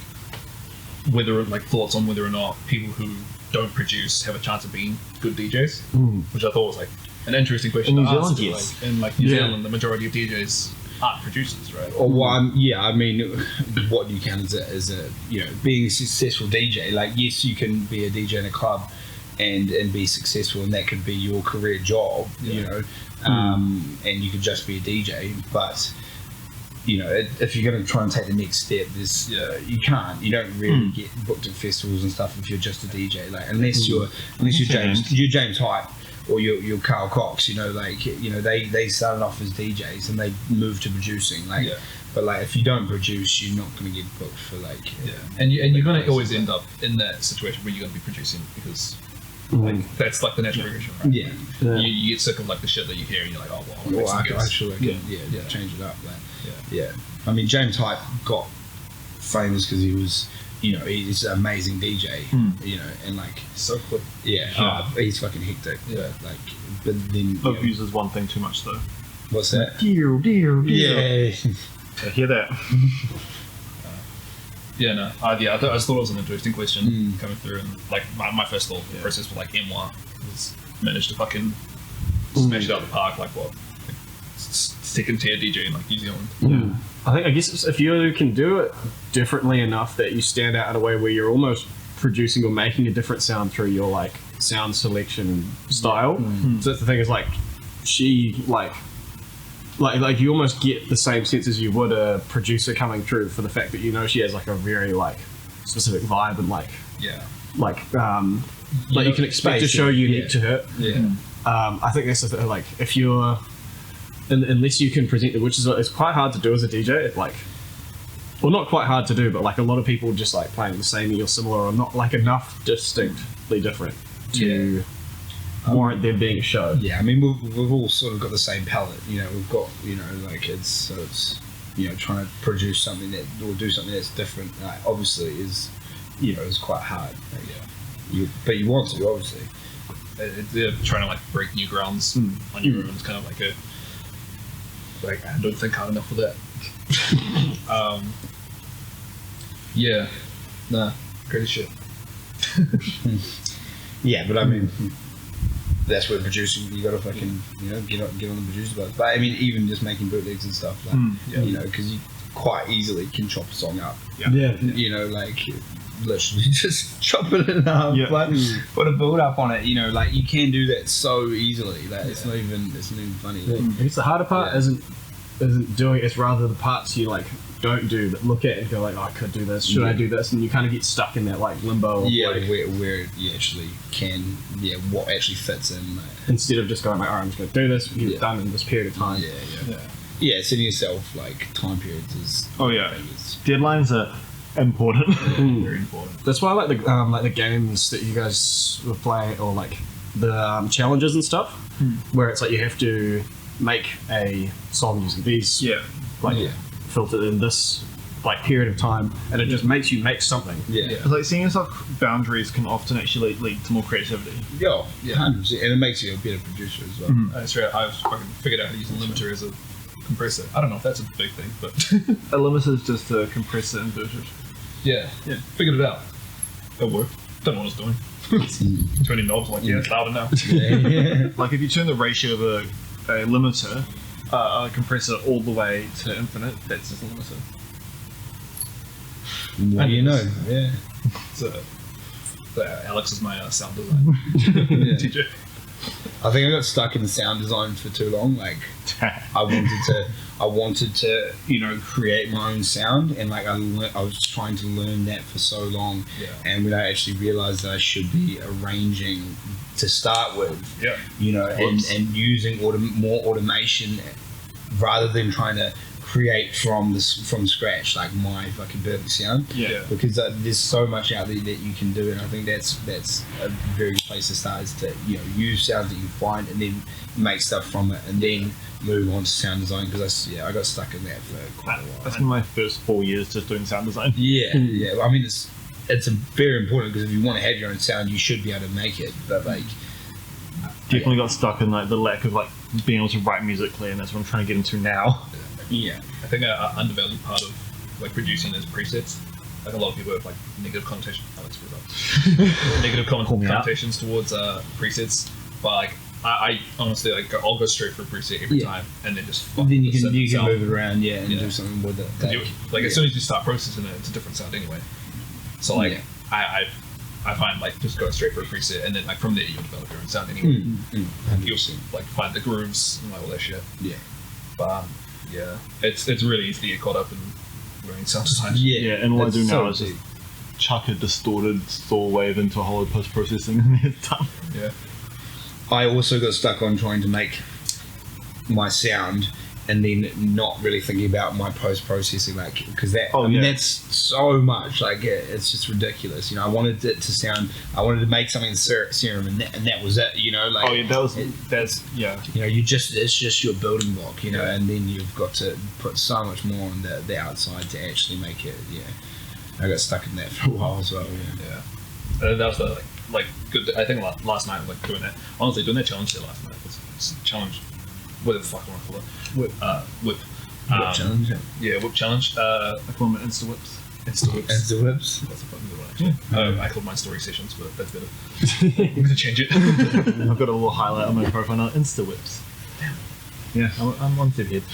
whether like thoughts on whether or not people who don't produce have a chance of being good DJs, which I thought was like an interesting question. In to New answer, Zealand, yes. like, in like New Zealand, the majority of DJs aren't producers, right? Or what? I mean, what you can as a you know being a successful DJ. Like, yes, you can be a DJ in a club and be successful, and that could be your career job. You know, and you could just be a DJ, but. You know, if you're going to try and take the next step, you can't. You don't really get booked at festivals and stuff if you're just a DJ. Like unless you're James Hype or you're Carl Cox. You know, like you know they started off as DJs and they moved to producing. Like, but like if you don't produce, you're not going to get booked for like. And you're going to always end up in that situation where you're going to be producing because. Like, that's like the natural progression, right? Yeah. You get sick of like the shit that you hear and you're like, oh well, I can change it up. Like, I mean, James Hype got famous because he was, you know, he's an amazing DJ, you know, and like so quick. He's fucking hectic. Yeah, like, but then Hope uses one thing too much though. what's that? Dear. Yeah. I hear that. Yeah, no. I just thought it was an interesting question coming through, and like my first thought process was like M1 was managed to fucking smash it out of the park, like what, second tier DJ in like New Zealand. I guess if you can do it differently enough that you stand out in a way where you're almost producing or making a different sound through your like sound selection style. So that's the thing is like she like you almost get the same sense as you would a producer coming through for the fact that you know she has like a very like specific vibe and like you can expect a show unique to her. I think that's the thing, like if you're unless you can present it, which is it's quite hard to do as a DJ, like well not quite hard to do, but like a lot of people just like playing the same or similar or not like enough distinctly different to warrant there being a show. I mean we've all sort of got the same palette, you know, we've got, you know, like it's you know, trying to produce something that or do something that's different, like, obviously is, you know, it's quite hard, like, but you want to, obviously. They're trying to like break new grounds on your own. It's kind of like I don't think hard enough for that. Crazy shit. But I mean that's where producing, you gotta fucking, you know, get on the producer bus. But I mean, even just making bootlegs and stuff, like, you know, because you quite easily can chop a song up. You know, like literally just chop it in half, like put a build up on it. You know, like you can do that so easily. Like it's not even funny. I guess the harder part isn't isn't doing. It's rather the parts you like don't do that look at and go like, oh, I could do this. Should I do this? And you kind of get stuck in that like limbo. Of, like, where you actually can, what actually fits in. Like, instead of just going like, all right, I'm just going to do this. Get it done in this period of time. Yeah, setting yourself like time periods is. Deadlines are important. Very important. That's why I like the games that you guys were playing, or like the challenges and stuff, where it's like you have to make a song using these, filtered in this like period of time, and it just makes you make something. It's like seeing yourself boundaries can often actually lead to more creativity. 100%, and it makes you a better producer as well. That's right. I've fucking figured out how to use a limiter as a compressor. I don't know if that's a big thing, but A limiter is just a compressor inverted. yeah, figured it out. It worked. Don't know what I was doing. Turning knobs, like, it's louder now. Like if you turn the ratio of a limiter, a compressor all the way to infinite, that's just a limiter. What do you know? Yeah. So, Alex is my sound design teacher. I think I got stuck in sound design for too long. Like, I wanted to, create my own sound, and like I was trying to learn that for so long, and when I actually realized that I should be arranging to start with, and using more automation rather than trying to create from scratch like my fucking perfect sound. Because there's so much out there that you can do, and I think that's a very good place to start, is to use sounds that you find and then make stuff from it, and then move on to sound design, because I got stuck in that for quite a while. That's been my first 4 years just doing sound design. I mean, it's very important, because if you want to have your own sound, you should be able to make it, but like Definitely got stuck in like the lack of like being able to write musically, and that's what I'm trying to get into now. I think an undervalued part of like producing is presets. Like a lot of people have like negative connotations. Alex, negative connotations towards presets, but like I honestly like I'll go straight for a preset every time, and then just then you can move it around, and do something with it. As soon as you start processing it, it's a different sound anyway. So like I find like just go straight for a preset, and then like from there you'll develop your own sound anyway. You'll like find the grooves and like all that shit. But it's really easy to get caught up in learning sound design. And all I do now is just chuck a distorted saw wave into a hollow post processing, and it's done. I also got stuck on trying to make my sound and then not really thinking about my post processing, like, because that's so much, like it's just ridiculous. I wanted it to sound, I wanted to make something in Serum, and that was it. It's just your building block, and then you've got to put so much more on the outside to actually make it. I got stuck in that for a while as well. That was the like good. I think last night like doing that. Honestly, doing that challenge there last night was a challenge. What the fuck I want to call it? Whip challenge. Whip challenge. I call them Insta whips. Insta whips. Insta whips. That's a fucking good one, actually. I called mine story sessions, but that's better. I'm gonna change it. I've got a little highlight on my profile now. Insta whips. Yeah, I'm one step ahead.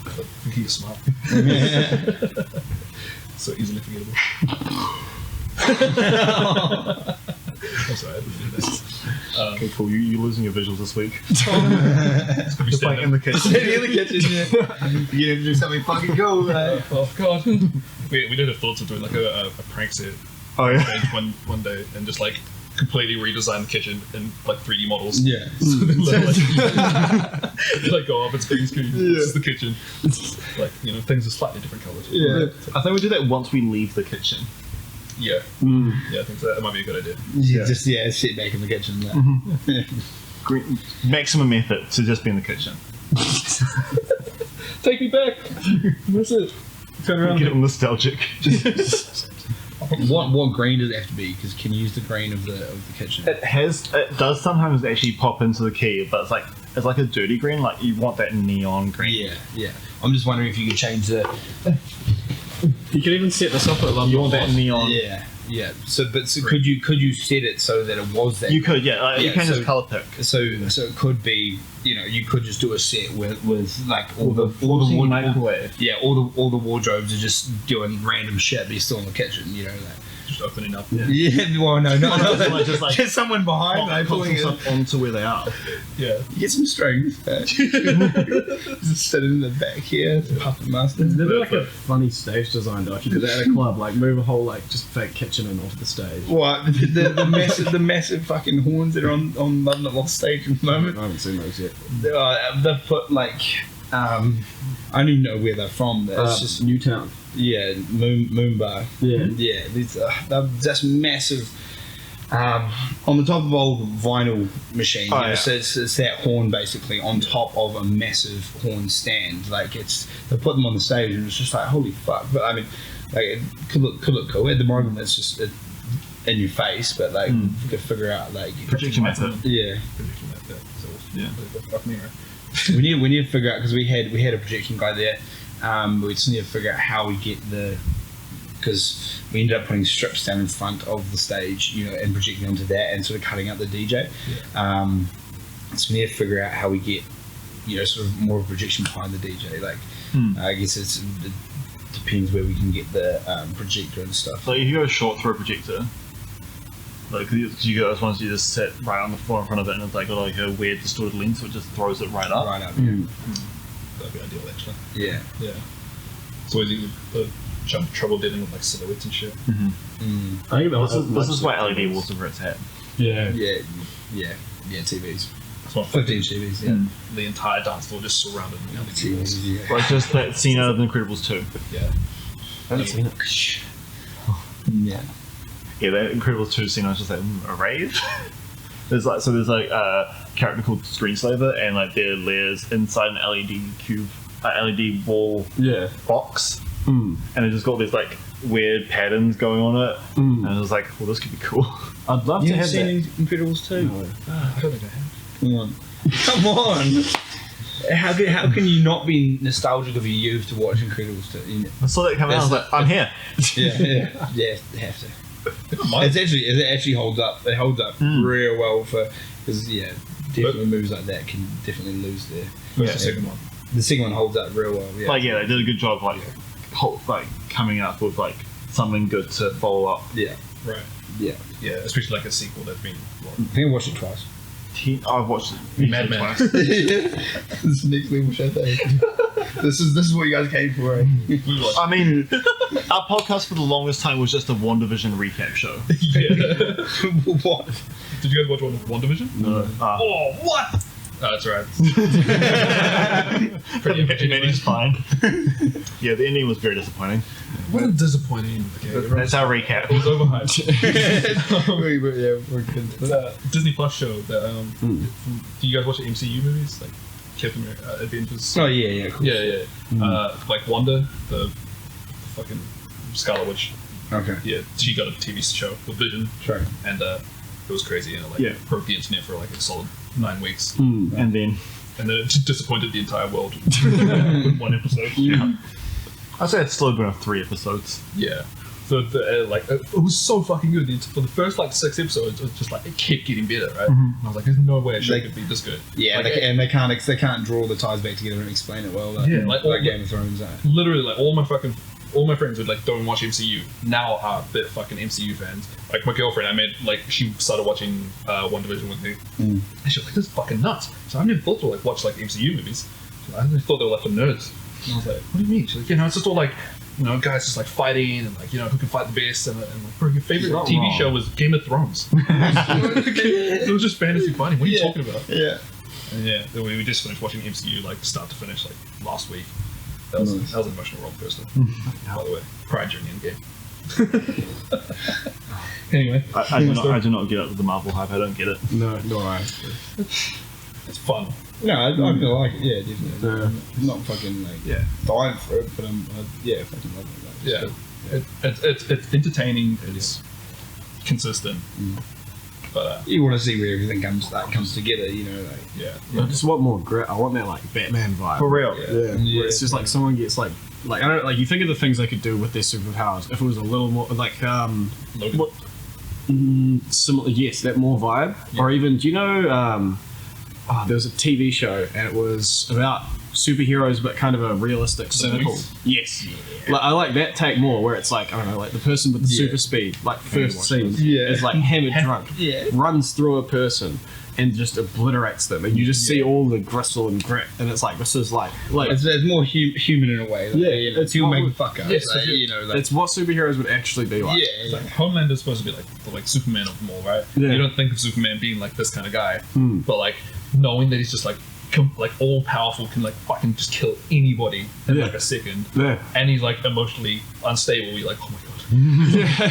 I think you're smart. So easily forgettable. I'm sorry, I didn't do that. Okay, cool. You're losing your visuals this week. It's gonna be Just like in the kitchen. In the kitchen, you have to do something fucking cool. Oh god. We did have thoughts of doing like a prank set. Oh yeah. One day, and just like completely redesign the kitchen in like 3D models. So They like go up, it's green screen. This is the kitchen. Like things are slightly different colors. I think we do that once we leave the kitchen. Yeah, I think so. That might be a good idea. Just sit back in the kitchen. Maximum effort to just be in the kitchen. Take me back. That's it. Turn around. Get nostalgic. What grain does it have to be? Because can you use the grain of the kitchen? It does sometimes actually pop into the key, but it's like a dirty green. Like you want that neon green. Yeah. I'm just wondering if you could change the. You can even set this up at You want that neon. Yeah. So could you set it so that it was that? You could, you can just color pick. So it could be, you could just do a set with like all the microwave. All the wardrobes are just doing random shit, but you're still in the kitchen, like. just opening up. Yeah, well, no, Like, just like just someone behind, like pulling pulling it. stuff onto where they are. Yeah. You get some strength. Just sitting in the back here, puppet master. There's never like a funny stage design though. If you did that at a club, like move a whole like just fake kitchen and off the stage. What the massive fucking horns that are on London at Lost Stage at the moment? I haven't seen those yet. They've put like I don't even know where they're from. It's just Newtown. yeah, Moonbar. Yeah. These they're just massive. On the top of old vinyl machine, you know, so it's that horn basically on top of a massive horn stand. Like they put them on the stage and it's just like holy fuck. But I mean, like it could look cool. At the moment, it's just in your face. But like you could figure out like Projection method. yeah. Projection method. So Yeah. fuck me, right? we need to figure out because we had a projection guy there. We just need to figure out how we get because we ended up putting strips down in front of the stage, you know, and projecting onto that and sort of cutting out the DJ. So we need to figure out how we get, you know, sort of more of a projection behind the DJ. Like, I guess it depends where we can get the projector and stuff. So if you go short throw projector, like because you guys once you just sit right on the floor in front of it and it's like got like a weird distorted lens, so it just throws it right up. Right up. That'd be ideal, actually. Yeah. Yeah. It's always trouble dealing with like silhouettes and shit. I think This is why LED walls over its head. Yeah. Yeah. TVs. That's what 15 TVs. Yeah. the entire dance floor just surrounded me. TVs. Yeah. Like just that scene out of The Incredibles 2. Yeah. I haven't seen it. Yeah. Yeah, that Incredibles 2 scene, I was just like, a rave? there's like a character called Screenslaver, and like there are layers inside an LED cube, LED wall box, and it just got these like weird patterns going on it, and I was like, well, this could be cool. I'd love You to haven't have seen that. Incredibles 2? No. I don't think I have. Come on. Come on! How can you not be nostalgic of your youth to watch Incredibles 2? You know? I saw that come out, I was like, I'm here. Yeah, you have to. It actually holds up. It holds up real well because definitely moves like that can definitely lose there. What's the second one? The second one holds up real well. Yeah. Like, yeah, they did a good job, like coming up with like something good to follow up. Yeah. Right. Yeah. Yeah, especially like a sequel that's been. I think I watched it twice. I've watched it Mad Men. twice. This is next level shit. This is what you guys came for. Eh? I mean, our podcast for the longest time was just a WandaVision recap show. Yeah. What? Did you guys watch WandaVision? No. Oh, what? That's right. Pretty The ending's fine. Yeah, the ending was very disappointing. What a disappointing. Okay, That's our recap. it was overhyped. We're good. Disney Plus show that. Do you guys watch the MCU movies like Captain America, Avengers? Oh yeah, cool. Yeah. Like Wanda, the fucking Scarlet Witch. Okay. Yeah, she got a TV show with Vision, Sure. and it was crazy. And it broke the internet for like a solid 9 weeks, And then and then it just disappointed the entire world with one episode. yeah. I'd say it's still been on 3 episodes. Yeah. So it was so fucking good. For the first like 6 episodes, it was just like it kept getting better, right? And I was like, there's no way a show could be this good. Yeah, Like, and they can't draw the ties back together and explain it well. Yeah, like Game of Thrones. Literally, like all my friends who like don't watch MCU now are bit fucking MCU fans. Like my girlfriend, I met like she started watching WandaVision with me, and she was like, "This is fucking nuts." So I never thought to like watch like MCU movies. I just thought they were like for nerds. And I was like, "What do you mean?" She's like, "It's just all like." Guys just like fighting and like who can fight the best and like bro, your favorite TV show was Game of Thrones. It was just fantasy fighting. What are you talking about? Yeah. And yeah, we just finished watching MCU like start to finish like last week. That was an emotional roller coaster. By the way, cried during Endgame. Anyway, I do not get up with the Marvel hype. I don't get it. No, I. it's fun. No, I feel like it. Yeah, definitely. Yeah. I'm not fucking like dying for it, but I fucking love it. Like, It's entertaining. It's consistent. But you want to see where everything comes together, like I just want more grit. I want that like Batman vibe. For real. Yeah. Where it's just like someone gets like I don't know, like you think of the things they could do with their superpowers if it was a little more like Logan. similar, yes, that more vibe. Or even, do you know there was a TV show and it was about superheroes but kind of a realistic cynical. Yes. Like, I like that take more where it's like, I don't know, like the person with the super speed, like first scene is like hammered drunk, runs through a person and just obliterates them, and you just see all the gristle and grit, and it's like, this is like it's more human in a way. Like, it's you make fuck up. Yes, like, you know, like, it's what superheroes would actually be like. It's like Homelander's supposed to be like the Superman of them all, right? Yeah. You don't think of Superman being like this kind of guy, but like knowing that he's just like all powerful, can like fucking just kill anybody in like a second, and he's like emotionally unstable. You're like, oh my god.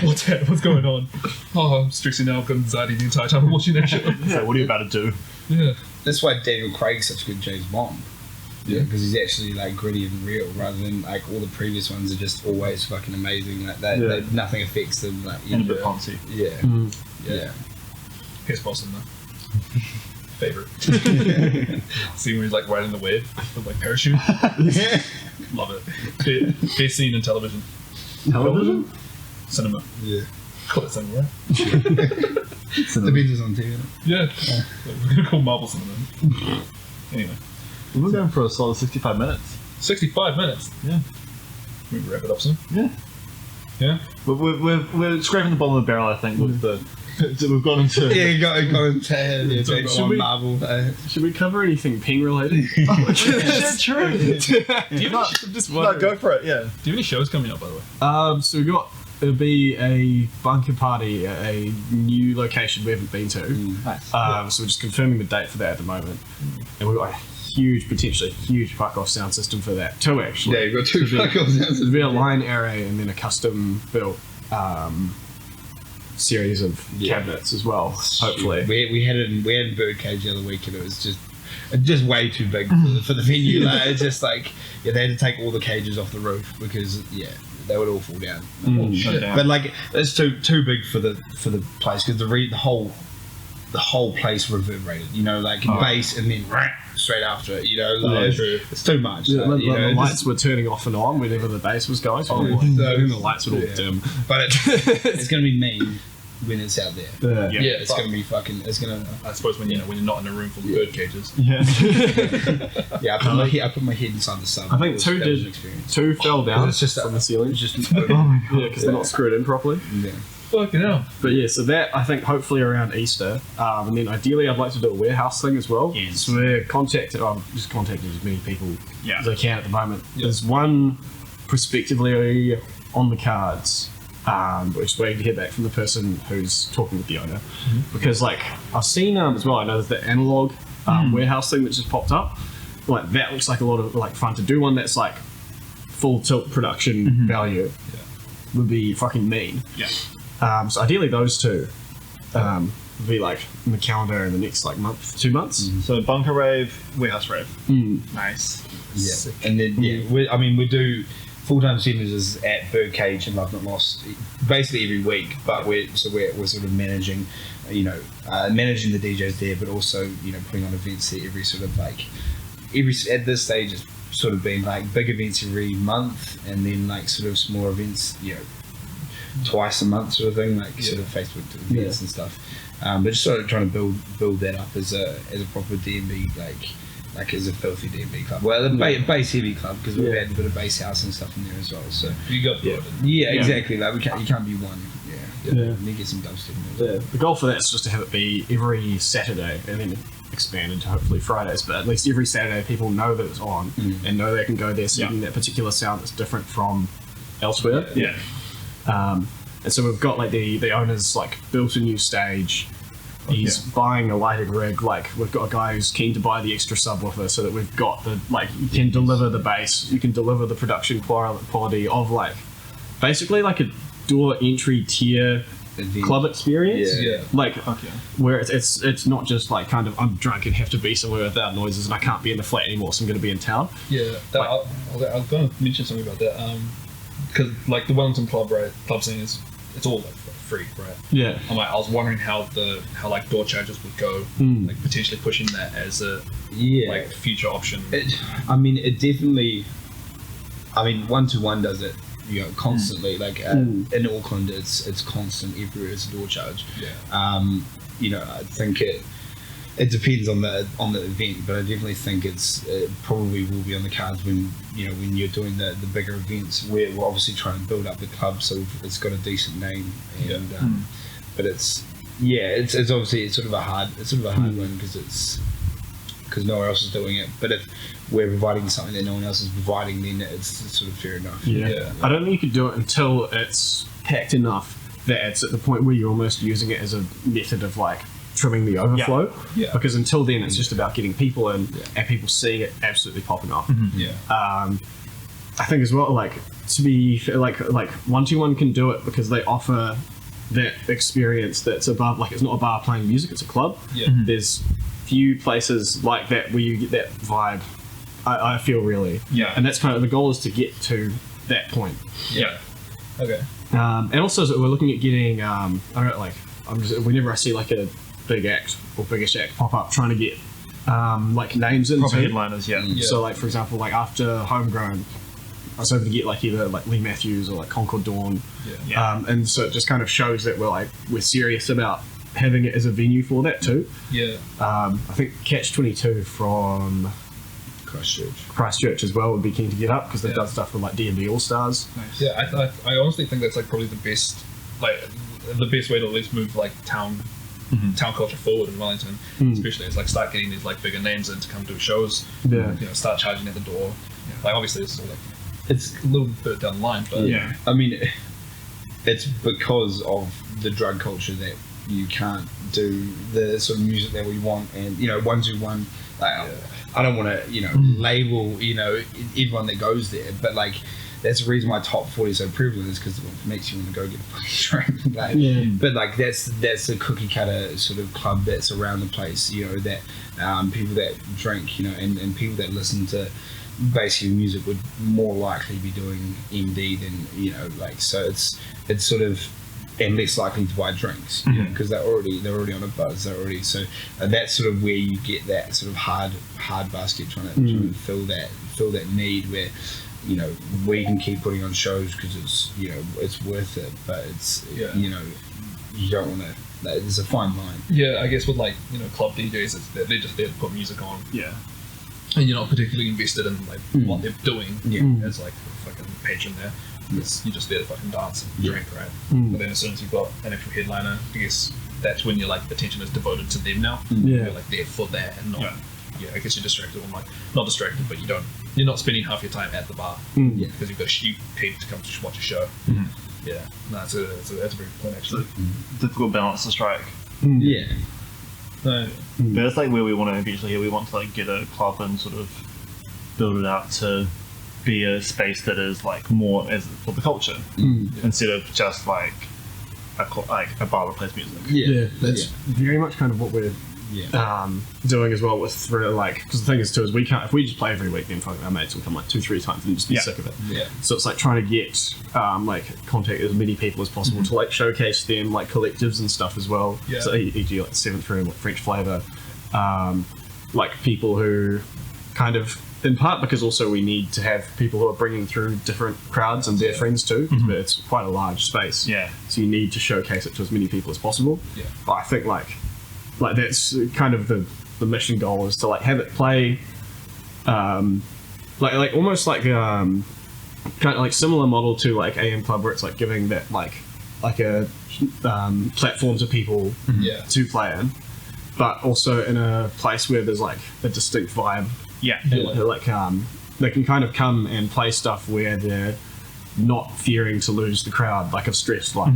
What's going on? Oh, I'm stressing out. I've got anxiety the entire time I'm watching that show. So what are you about to do? Yeah. that's why Daniel Craig's such a good James Bond. Yeah, because he's actually like gritty and real, rather than like all the previous ones are just always fucking amazing. Like that, nothing affects them. Like And a bit poncy. Yeah. Pierce Brosnan though. Favorite. See when he's like riding the wave with like parachute. Love it. Best scene in television. Television? Cinema. Yeah. Call it cinema, right? The Beatles on TV. Yeah. We're gonna call Marvel cinema. Anyway. We've been going for a solid 65 minutes. 65 minutes. Yeah. We can wrap it up soon. Yeah. Yeah. We're scraping the bottom of the barrel, I think, with the... We've gone into... Yeah, got into Should on we- Marvel. Should we cover anything Peng related? True. Do you have No, go for it, yeah. any shows coming up, by the way? So it'll be a bunker party at a new location we haven't been to. Nice. So we're just confirming the date for that at the moment. And we've got a potentially huge fuck off sound system for that too, actually. Yeah, you've got two fuck off There'll be a line array and then a custom built series of cabinets as well, hopefully. We had it in Birdcage the other week, and it was just way too big for the venue. Like, it's just like they had to take all the cages off the roof because they would all fall down. But like it's too big for the place because the whole place reverberated. You know, like bass and then straight after it. You know, like, it's too much. Yeah, like, you know, the lights were turning off and on whenever the bass was going. So my. then the lights would all dim. But it's gonna be mean when it's out there. Yeah. It's gonna be fucking. It's gonna. I suppose when you're not in a room full of bird cages. Yeah. Yeah, I put my head inside the sun. I think That was an experience. two fell down It's just from the ceiling. It's just Because they're not screwed in properly. yeah. Fucking hell. But yeah, so that I think hopefully around Easter, and then ideally I'd like to do a warehouse thing as well. Yes. So we're contacted as many people as I can at the moment. There's one prospectively on the cards. We're just waiting to hear back from the person who's talking with the owner, because like I've seen as well. I know there's the analog warehouse thing that just popped up. Like that looks like a lot of like fun to do. One that's like full tilt production value would be fucking mean. Yeah. So ideally those two would be like in the calendar in the next like month, 2 months. So bunker rave, warehouse rave. Nice. Yeah, and then we do full-time cinemas is at Birdcage and Love Not Lost basically every week, but we're sort of managing, managing the DJs there, but also putting on events there every sort of like at this stage it's sort of been like big events every month, and then like sort of small events twice a month sort of thing, like sort of Facebook events and stuff. But just sort of trying to build that up as a proper DMB like as a filthy DMB club. Well, a bass heavy club because we've had a bit of bass house and stuff in there as well. So You got exactly. Like you can't be one. You need to get some dubstep in there. The goal for that is just to have it be every Saturday and then expand into hopefully Fridays, but at least every Saturday people know that it's on and know they can go there seeking that particular sound that's different from elsewhere. Yeah. And so we've got like the owner's like built a new stage. He's buying a lighting rig. Like we've got a guy who's keen to buy the extra subwoofer so that we've got the you can deliver the bass, you can deliver the production quality of like basically like a door entry tier club experience. Like where it's not just like kind of I'm drunk and have to be somewhere without noises and I can't be in the flat anymore, so I'm going to be in town. I was going to mention something about that because like the Wellington club scene is it's all like free, right? Yeah. I was wondering how like door charges would go, like potentially pushing that as a like future option. It definitely. 121 does it. Constantly. Like in Auckland, it's constant everywhere. It's a door charge. Yeah. I think it depends on the event, but I definitely think it probably will be on the cards when you're doing the bigger events. We're obviously trying to build up the club so it's got a decent name, and but it's obviously it's sort of a hard one because no one else is doing it. But if we're providing something that no one else is providing, then it's sort of fair enough. Yeah. I don't think you could do it until it's packed enough that it's at the point where you're almost using it as a method of like trimming the overflow. Yeah. Because until then, it's just about getting people in and people seeing it absolutely popping off. Yeah. I think as well, like to be like 121 can do it because they offer that experience that's above, like it's not a bar playing music, it's a club. Yeah. There's few places like that where you get that vibe. I feel really. Yeah. And that's kind of the goal, is to get to that point. Yeah. Okay. And also we're looking at getting whenever I see like a big act or biggish act pop up, trying to get like names into Proper headliners, yeah. So like for example, like after Homegrown, I was hoping to get like either like Lee Matthews or like Concord Dawn. And so it just kind of shows that we're serious about having it as a venue for that too. Yeah. I think Catch 22 from Christchurch as well would be keen to get up because they've done stuff with like D&D All Stars. Nice. Yeah, I honestly think that's like probably the best way to at least move like town culture forward in Wellington, especially as like start getting these like bigger names in to come do shows. Yeah. Start charging at the door. Like obviously it's like it's a little bit down the line, but I mean, it's because of the drug culture that you can't do the sort of music that we want, and 121. I don't want to label everyone that goes there, but like that's the reason why top 40 is so prevalent, is because it makes you want to go get a fucking drink. But like that's a cookie cutter sort of club that's around the place, that people that drink, and people that listen to basically music would more likely be doing MD than so it's sort of, and less likely to buy drinks because they're already on a buzz. So that's sort of where you get that sort of hard basket trying to fill that need where we can keep putting on shows because it's it's worth it, but it's you don't want to. There's a fine line. Yeah, I guess with like club DJs, they're just there to put music on. Yeah. And you're not particularly invested in like what they're doing. As like a fucking patron there. You're just there to fucking dance and drink, right? But then as soon as you've got an actual headliner, I guess that's when your like attention is devoted to them now. You're like there for that and not. I guess you're distracted. I'm like not distracted, but you're not spending half your time at the bar because you've got you paid to come to watch a show. Yeah, no, that's a very good point actually. Difficult balance to strike. Yeah. No. But it's like where we want to eventually here. We want to like get a club and sort of build it out to be a space that is like more as for the culture instead of just like a bar that plays music. That's very much kind of what we're doing as well with because the thing is too is we can't, if we just play every week, then fucking our mates will come like 2-3 times and just be sick of it. So it's like trying to get contact as many people as possible to like showcase them, like collectives and stuff as well. So e.g. like 7th Room, like French Flavour, like people who kind of, in part because also we need to have people who are bringing through different crowds and their friends too, but it's quite a large space. So you need to showcase it to as many people as possible. But I think like that's kind of the mission goal, is to like have it play like almost like kind of like similar model to like AM Club, where it's like giving that like a platform to people to play in, but also in a place where there's like a distinct vibe. Like they can kind of come and play stuff where they're not fearing to lose the crowd. Like I've stressed, like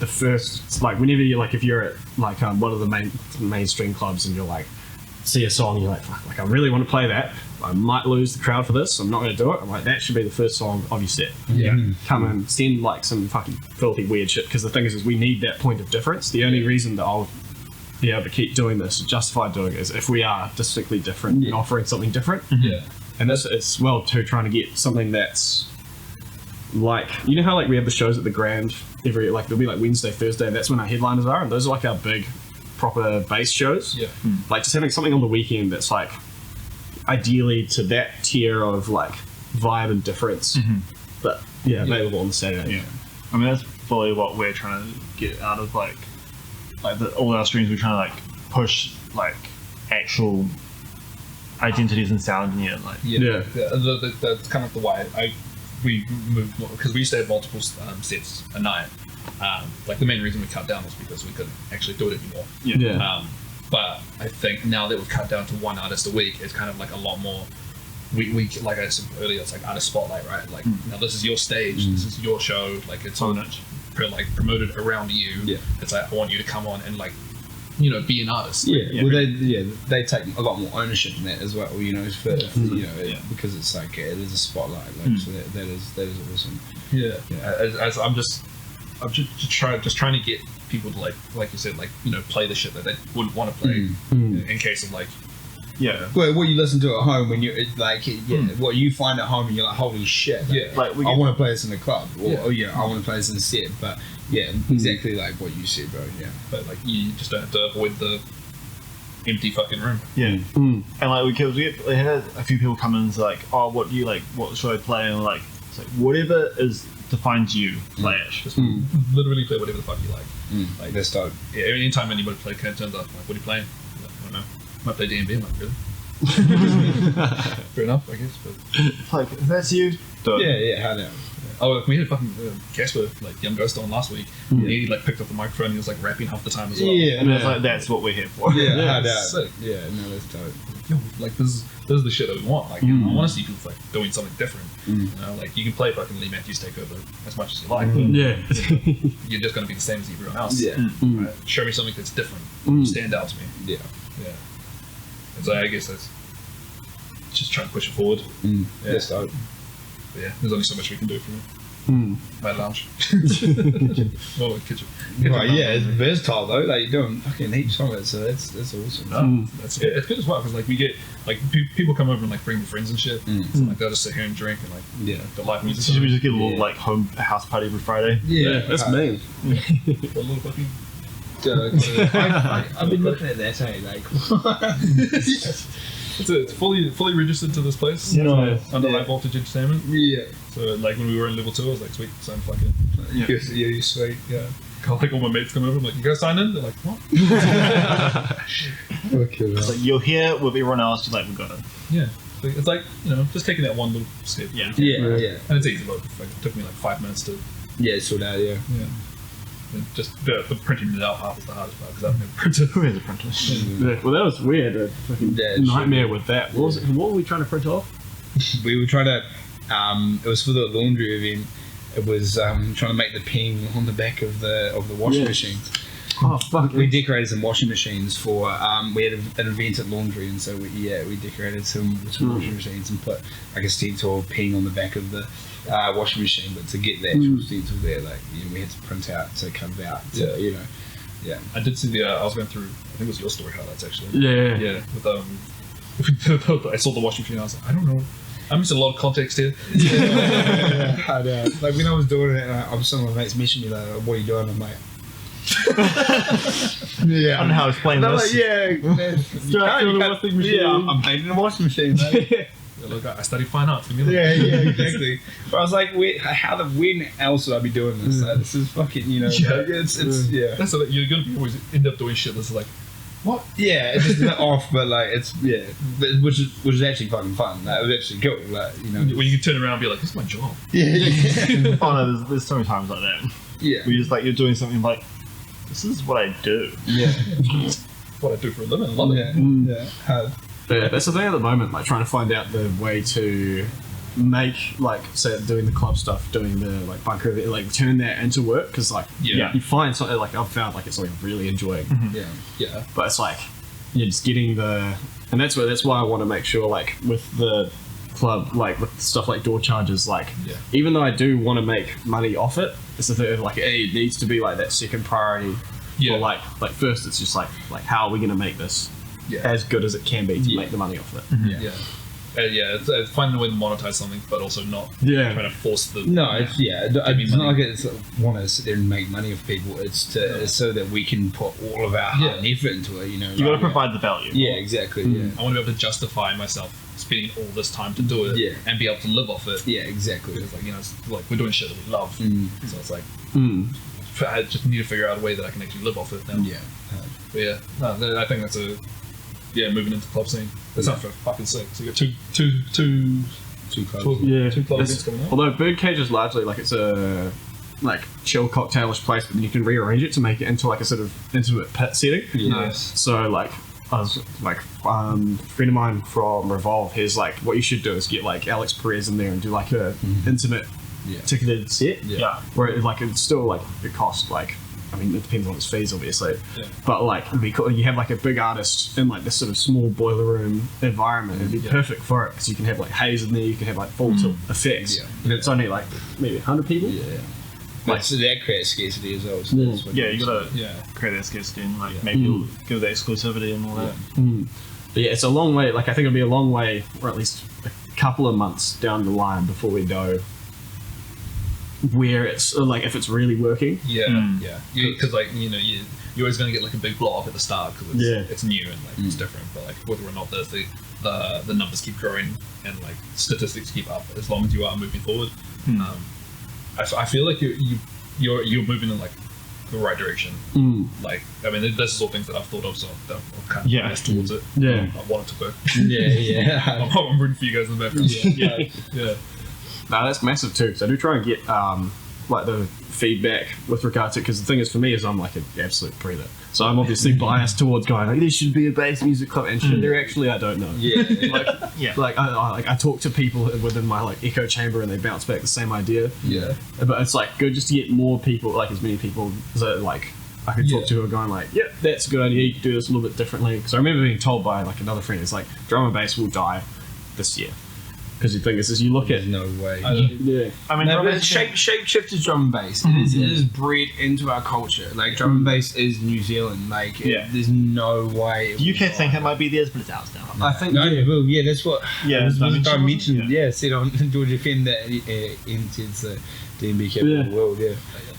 the first, like whenever you're like, if you're at like one of the mainstream clubs and you're like see a song, you're like, fuck, like I really want to play that, I might lose the crowd for this, I'm not going to do it. I'm like, that should be the first song of your set. Come and send like some fucking filthy weird shit, because the thing is we need that point of difference. The only reason that I'll be able to keep doing this, justify doing it, is if we are distinctly different and offering something different. And this is well too, trying to get something that's like, you know how like we have the shows at the Grand every, like there'll be like Wednesday, Thursday, that's when our headliners are, and those are like our big proper bass shows. Like just having something on the weekend that's like ideally to that tier of like vibe and difference, but available on the Saturday. I mean that's fully what we're trying to get out of like all our streams. We're trying to like push like actual identities and sound in here. Like That's kind of the why we moved because we used to have multiple sets a night. Like the main reason we cut down was because we couldn't actually do it anymore. But I think now that we've cut down to one artist a week, it's kind of like a lot more. We like I said earlier, it's like artist spotlight, right? Like now this is your stage, this is your show. Like it's all promoted around you. Yeah. It's like I want you to come on and like, you know, be an artist. Well, they take a lot more ownership in that as well. You know, for you know, because it's like it is a spotlight. Like so that is awesome. As I'm just trying to get people to like you said, like, you know, play the shit that they wouldn't want to play in case of like. Well, what you listen to at home when you're like, what you find at home and you're like, holy shit. Like, I want to play this in the club, or I want to play this in the set. But exactly like what you said, bro. Yeah, but like you just don't have to avoid the empty fucking room. And like we had a few people come in and say like, oh, what do you like? What should I play? And like, it's like whatever defines you, play it. Just literally play whatever the fuck you like. Like that's dope. Yeah, anytime anybody turns up, like, what are you playing? Like, I don't know. Might play D&B. I'm like, really? Fair enough, I guess. But like, if that's you, do it. How now? Oh, like, we had fucking Casper, like Young Ghost on last week. And he like picked up the microphone and he was like rapping half the time as well. And it's like, that's what we're here for. How now? Sick. Yeah, no, that's dope. Yo, like this is the shit that we want. Like, you know, I want to see people like doing something different. You know, like you can play fucking Lee Matthews Takeover as much as you like. You're just gonna be the same as everyone else. Right? Show me something that's different. Stand out to me. Yeah. And so I guess that's just trying to push it forward. That's dope. But yeah, there's only so much we can do from my lounge. Kitchen. Right, it's versatile though. Like you're doing fucking heaps of it, so that's awesome. That's good. It's good as well because like we get like people come over and like bring their friends and shit. So like they'll just sit here and drink and like the live music. So we just get a little like home house party every Friday. That's me. A little fucking. I've been looking at that, like it's fully registered to this place. Under high voltage entertainment. So like when we were in level 2, I was like, sweet, sign fucking. You're sweet. Like all my mates come over, I'm like, you guys sign in? They're like, what? It's like you're here with everyone else, you're like, we got it. It's like, you know, just taking that one little step. And it's easy, but like, it took me like 5 minutes to sort out. And just the printing it out half is the hardest part because I've never printed. Who has a printer? Well, that was weird. A fucking nightmare with that. What was it? What were we trying to print off? We were trying to. It was for the laundry event. It was trying to make the ping on the back of the washing machine. Oh fuck! We decorated some washing machines for. We had an event at laundry, and so we decorated some washing machines and put like a stencil ping on the back of the washing machine. But to get the actual stencil there, like we had to print out to come out. So, I did see I was going through. I think it was your story highlights actually. Yeah. With I saw the washing machine. I was like, I don't know. I'm missing a lot of context here. I know. Like when I was doing it, some of my mates mentioned me like, "What are you doing?" I'm like. I don't know how to explain this. Like, I'm painting a washing machine, mate. Look, I studied fine arts. Exactly. But I was like, when else would I be doing this? Like, this is fucking, you know. It's That's so that you're gonna always end up doing shit that's like, what? Yeah, it's just a bit off, but like but which is actually fucking fun. Like, it was actually cool. Like, you know, when you can turn around and be like, this is my job. Oh no, there's so many times like that. Where you're just like, you're doing something like, this is what I do. What I do for a living. I love it. Hard. Yeah, that's the thing at the moment, like trying to find out the way to make, like, say, doing the club stuff, doing the like bunker, like turn that into work, because like you find something like I've found like it's something I'm really enjoying. But it's like you're just getting and that's why I want to make sure, like with the club, like with stuff like door charges, like even though I do want to make money off it, it's the thing of like it needs to be like that second priority. Or like first it's just like how are we going to make this as good as it can be to make the money off it. It's finding a way to monetize something, but also not trying to force the. No, it's not like it's want to sit there and make money off people. It's so that we can put all of our heart and effort into it. You know, you got to provide the value. Yeah, exactly. I want to be able to justify myself spending all this time to do it, and be able to live off it. Yeah, exactly. Because it's like, you know, it's like we're doing shit that we love, so it's like I just need to figure out a way that I can actually live off it now. Yeah. But yeah, no, I think that's moving into the club scene. That sounds fucking sick. So you got two clubs. Yeah. Two club It's- events coming up. Although Birdcage is largely like it's a like chill cocktailish place, but then you can rearrange it to make it into like a sort of intimate pit setting. Nice. So like I was like a friend of mine from Revolve, he's like, what you should do is get like Alex Perez in there and do like a intimate ticketed set. Yeah. Where it, like it's still like it costs like, I mean it depends on its fees obviously. Yeah. But like it'd be cool. You have like a big artist in like this sort of small boiler room environment. It'd be perfect for it because you can have like haze in there, you can have like full tilt effects. Yeah. And it's only like maybe 100 people. Yeah. Like, so that creates scarcity as well. So that's what Yeah, it you is. gotta create that scarcity and like maybe give the exclusivity and all that. But yeah, it's a long way. Like I think it'll be a long way, or at least a couple of months down the line before we know where it's like if it's really working. Yeah, because like you're always gonna get like a big blow up at the start because it's new and like it's different. But like whether or not the numbers keep growing and like statistics keep up as long as you are moving forward, I feel like you're moving in like the right direction. Like I mean, this is all things that I've thought of, so I'm kind of biased towards it. Yeah. I want it to work. Yeah. I'm rooting for you guys in the background. Yeah. No, that's massive too. Because I do try and get like the feedback with regard to, because the thing is for me is I'm like an absolute breather. So I'm obviously biased towards going like, there should be a bass music club, and should there actually? I don't know. Like I talk to people within my like echo chamber and they bounce back the same idea. Yeah. But it's like good just to get more people, like as many people that like I could talk to who are going like, yep, that's a good idea. You can do this a little bit differently. Because I remember being told by like another friend, it's like drum and bass will die this year. Because the thing is you look at There's no way. I mean, No, drum but is- shape shifted drum and bass. It is bred into our culture. Like drum and bass is New Zealand. Like there's no way. the UK think it might be theirs, but it's ours now. I think No, yeah, that's what. Yeah, that's I what mean, I mentioned. yeah. Yeah, said on Georgia Finn that NT's the DMB capital of the world. Yeah.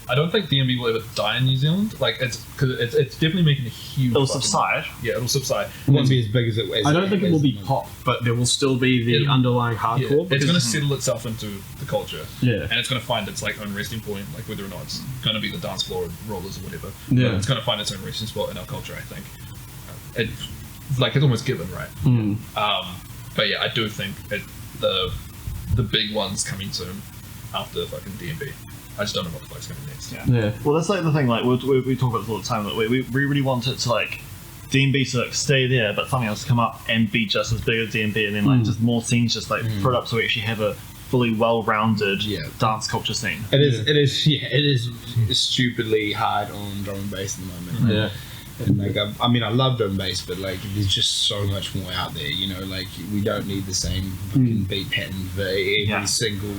I don't think DMB will ever die in New Zealand. Like it's because it's definitely making a huge. It'll fucking- subside. Yeah, it'll subside. It won't be as big as it was. I don't think it will be pop, but there will still be the It'll- underlying Yeah, hardcore. it's because- going to settle itself into the culture. Yeah. And it's going to find its like own resting point, like whether or not it's going to be the dance floor or rollers or whatever. Yeah. But it's going to find its own resting spot in our culture, I think. It's almost given, right? But yeah, I do think the big one's coming soon after fucking DMB. I just don't know what the fuck's coming next. Yeah. Well, that's like the thing. Like we talk about this all the time. That we really want it to like DMB to like stay there, but something else to come up and be just as big as DMB, and then like just more scenes just like put up so we actually have a fully well-rounded dance culture scene. It is stupidly hard on drum and bass at the moment. Yeah. And like I mean I love drum and bass, but like there's just so much more out there, you know, like we don't need the same fucking beat pattern for every single,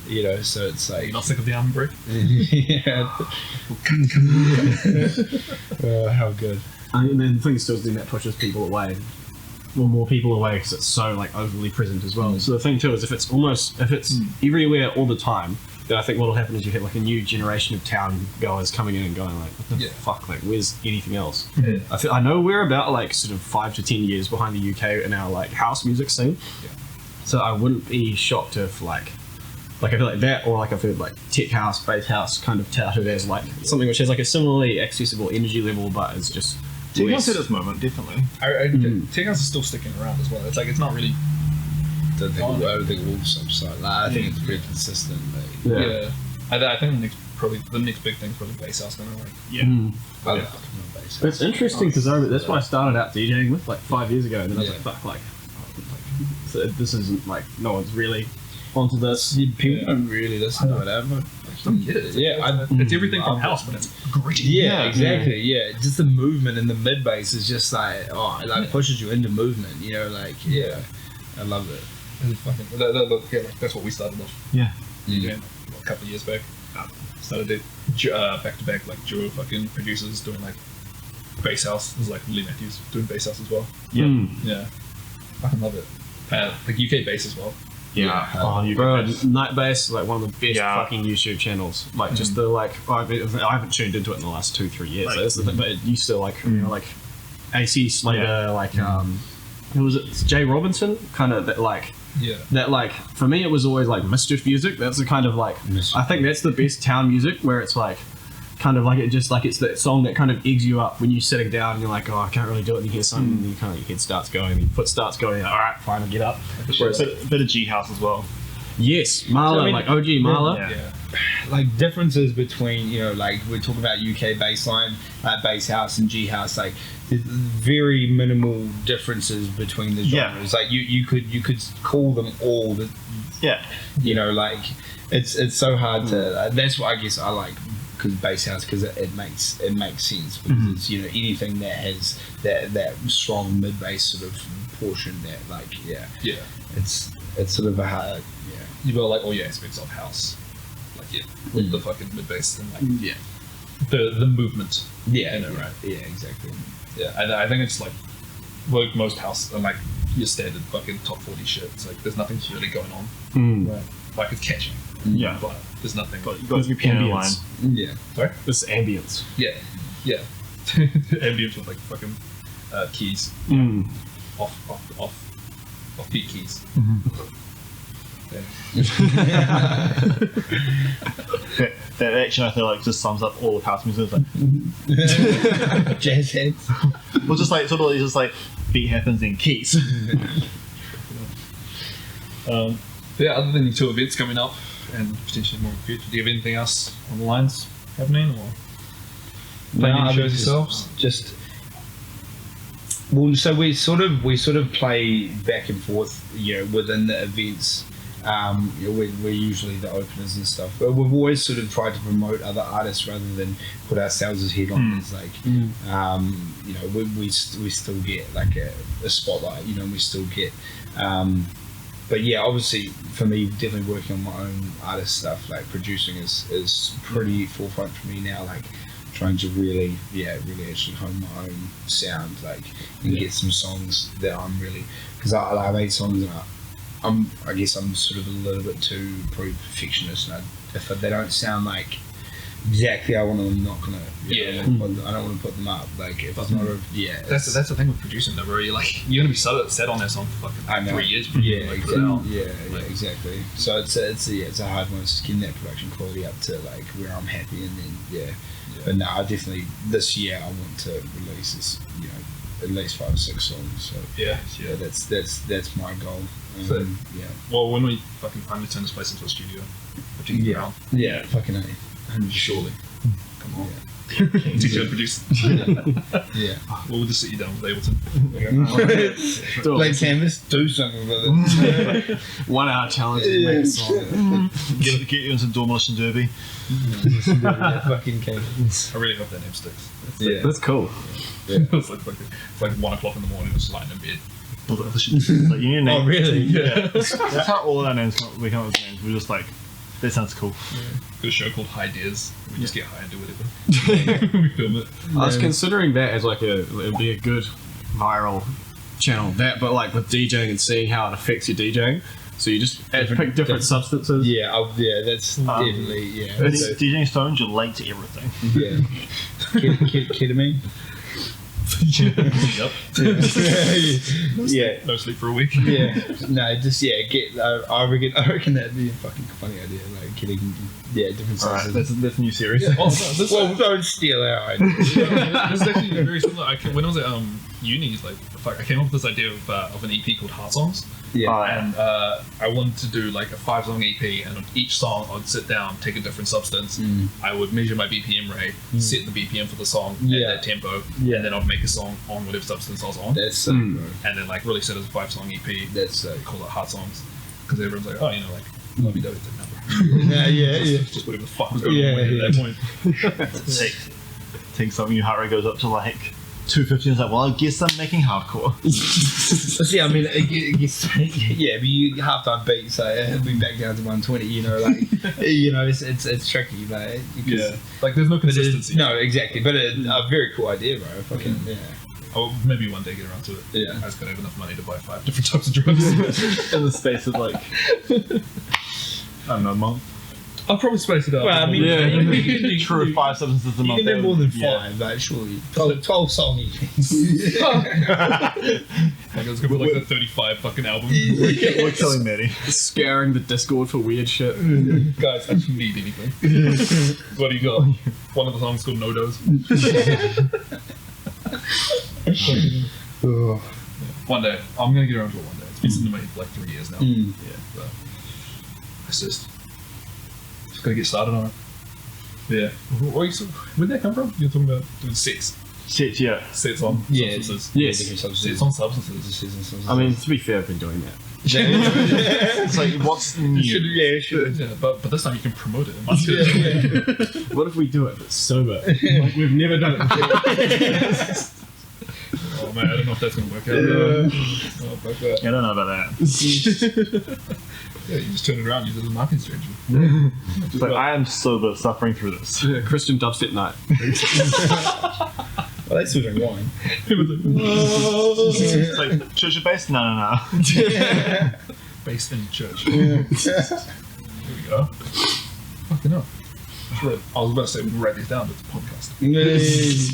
you know, so it's like You're not sick of the album break? yeah. How good. And then the thing still is then that pushes people away. Well, more people away because it's so like overly present as well. So the thing too is if it's everywhere all the time, then I think what'll happen is you have like a new generation of town goers coming in and going like, what the fuck, like where's anything else? I know we're about like sort of 5 to 10 years behind the UK in our like house music scene. So I wouldn't be shocked if like I feel like that, or like I've heard like tech house, bass house kind of touted as like something which has like a similarly accessible energy level, but it's just Tech less- House at this moment, definitely. Tech House is still sticking around as well. It's like it's not really. I don't think it will subside. Like, I think it's pretty consistent. Like, Yeah. I think the next big thing's probably bass house now. Like, I love fucking bass. It's interesting because that's what I started out DJing with like 5 years ago, and then I was like, fuck, like so this isn't like no one's really onto this. People don't really listen to it ever. I don't get it. Yeah, it's everything from house, but it's great. Yeah, exactly. Yeah, just the movement in the mid bass is just like it like pushes you into movement. You know, like I love it. It's fucking, like, that's what we started off. Yeah. DJing a couple of years back. Started it back to back like duo fucking producers doing like bass house. It was like Lee Matthews doing bass house as well. Yeah, fucking love it. Like UK bass as well. Oh, you bro, Night Bass, like one of the best fucking YouTube channels. Like just the like, I haven't tuned into it in the last 2-3 years. Like, that's the thing, but it used to like, you know, like AC Slater, like who was it? Jay Robinson, kind of that like. That like for me it was always like mischief music. That's the kind of like I think that's the best town music where it's like kind of like it just like it's that song that kind of eggs you up when you're sitting down and you're like, oh, I can't really do it, and you hear something and you kind of your head starts going and your foot starts going, all right, fine, I'll get up. Whereas a bit of G house as well. Yes, Marla, So, I mean, like OG Marla. Yeah. like differences between, you know, like we're talking about UK bassline, bass house and G house, like there's very minimal differences between the Yeah. genres. Like you could call them all the, Yeah. you know, like it's so hard to. That's what I guess I like, because bass house, because it makes sense, because it's, you know, anything that has that strong mid bass sort of portion that like Yeah. it's sort of a hard You've got like all your aspects of house, like with the fucking mid bass and like yeah the movement. yeah You know, right? yeah exactly. Yeah, and I think it's like most house and like your standard fucking top 40 shit. It's like there's nothing really going on. Right. Like it's catchy, Yeah. but there's nothing. But you got your piano line. Ambience. Yeah. Sorry. This is ambience. Yeah. Ambience with like fucking keys off beat keys. That action, I feel like, just sums up all of house music. It's like, Jazz heads. well, just like sort of just like beat happens in keys. Yeah, other than your two events coming up and potentially more in the future, do you have anything else on the lines happening or playing any shows yourselves? Just well, so we sort of play back and forth, you know, within the events. You know, we're usually the openers and stuff, but we've always sort of tried to promote other artists rather than put ourselves as headliners. Like, you know, we still get like a spotlight, you know, and we still get. But yeah, obviously for me, definitely working on my own artist stuff, like producing is pretty forefront for me now. Like trying to really actually hone my own sound, like, and get some songs that I'm really, because I made songs and I guess I'm sort of a little bit too perfectionist, and if they don't sound like exactly I want them, I'm not gonna. I don't want to put them up. Like if it's not That's the thing with producing though, where you're like you're gonna be set on that song for fucking 3 years. Before you like put it out. Exactly. So it's a hard one. It's just getting that production quality up to like where I'm happy, and then But no, I definitely this year I want to release this, you know, at least 5 or 6 songs. So that's my goal. So, well, when we fucking finally turn this place into a studio, what you around? Yeah, fucking A. Surely. Come on. Yeah. Teach you how to produce. Yeah. We'll just sit you down with Ableton. Play canvas, do something with it. 1 hour challenge and make a song. Get you into Demolition Derby. Fucking canvas. I really hope that name sticks. Yeah. That's cool. It's like 1 o'clock in the morning, just lying in bed. Like, you need a name. Oh really? Yeah. That's how all of our names we come up with names. We're just like, that sounds cool. Got a show called High Dares. We just get high and do whatever. We film it. I was considering that as like it'd be a good viral channel. That, but like with DJing and seeing how it affects your DJing. So you just pick different substances. Yeah, that's definitely DJing Stones, you're late to everything. Yeah. Kidding me? Yep. Yeah. No sleep for a week. Yeah. No, just get. I reckon that'd be a fucking funny idea. Like getting different Alright, sizes. that's a new series. Oh, no, this Well, don't steal our idea. this is actually very similar. When I was at uni, like I came up with this idea of an EP called Heart Songs. Yeah. And I wanted to do like a 5-song EP, and on each song I'd sit down, take a different substance. I would measure my BPM rate, set the BPM for the song at that tempo, and then I'd make a song on whatever substance I was on. That's so bro. And then like release it as a 5-song EP. That's so Call it Heart Songs, because everyone's like, oh, you know, like lovey-dovey number. Yeah. Just whatever the fuck was going on at that point. Take something, your heart rate goes up to like 250, and it's like, well, I guess I'm making hardcore. See, I mean, but you halftime beat, so it'll be back down to 120. You know, like it's tricky, like like there's no consistency. No, exactly, but a very cool idea, bro. Fucking I'll maybe one day get around to it. Yeah. I just gotta have enough money to buy 5 different types of drugs. In the space of like, I don't know, a month. I'll probably spice it up. Well, I mean, Yeah. you can do True 5 substances a You month. can do more than Yeah. 5, like, surely. 12 song EPs. Like, I was gonna put like the 35 fucking album. We're killing Maddie. Scouring the Discord for weird shit. Guys, I don't need anything. What do you got? One of the songs called No Dose. One day. I'm gonna get around to it one day. It's been sitting in my head for like 3 years now. Yeah, but it's just gotta get started on it. Yeah. Where'd that come from? You're talking about doing sets. Shit, yeah. Sets on Yeah. substances. Yes. Sets on substances. I mean, to be fair, I've been doing that. It's like, what's new? Yeah, but this time you can promote it. It must be. What if we do it but sober? Like we've never done it before. Oh man, I don't know if that's gonna work out. Oh, fuck that. I don't know about that. Yeah, you just turn it around, use it as a marketing strategy. It's like, I am sober, suffering through this. Christian dubstep night. Well, they still drink wine. It's like, church based? No. Based in church. There we go. Fucking hell. I was about to say we can write this down, but it's a podcast.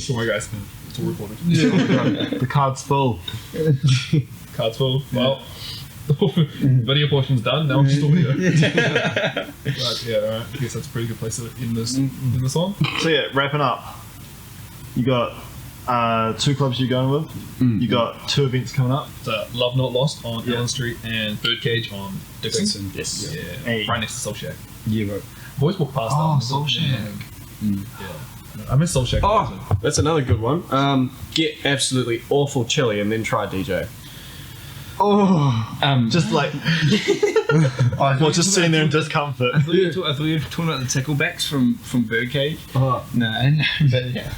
Don't worry, guys. It's all recorded. The card's full. Cards full. Well, video portion's done. Now it's just audio. But yeah, alright. I guess that's a pretty good place to end this on. So yeah, wrapping up. You got 2 clubs you're going with. You got 2 events coming up. So, Love Not Lost on Ellen Street and Birdcage on Dixon. Yes. Yeah, Hey. right next to Soul Shack. Yeah, bro. I've always walked past Oh, that. Soul Shack. Yeah. I miss Soul Shack. Oh, that's another good one. Get absolutely awful chili and then try DJ. Just like, well, just sitting there in discomfort. I thought you were talking about the ticklebacks from Birdcage. Oh. No, but yeah. I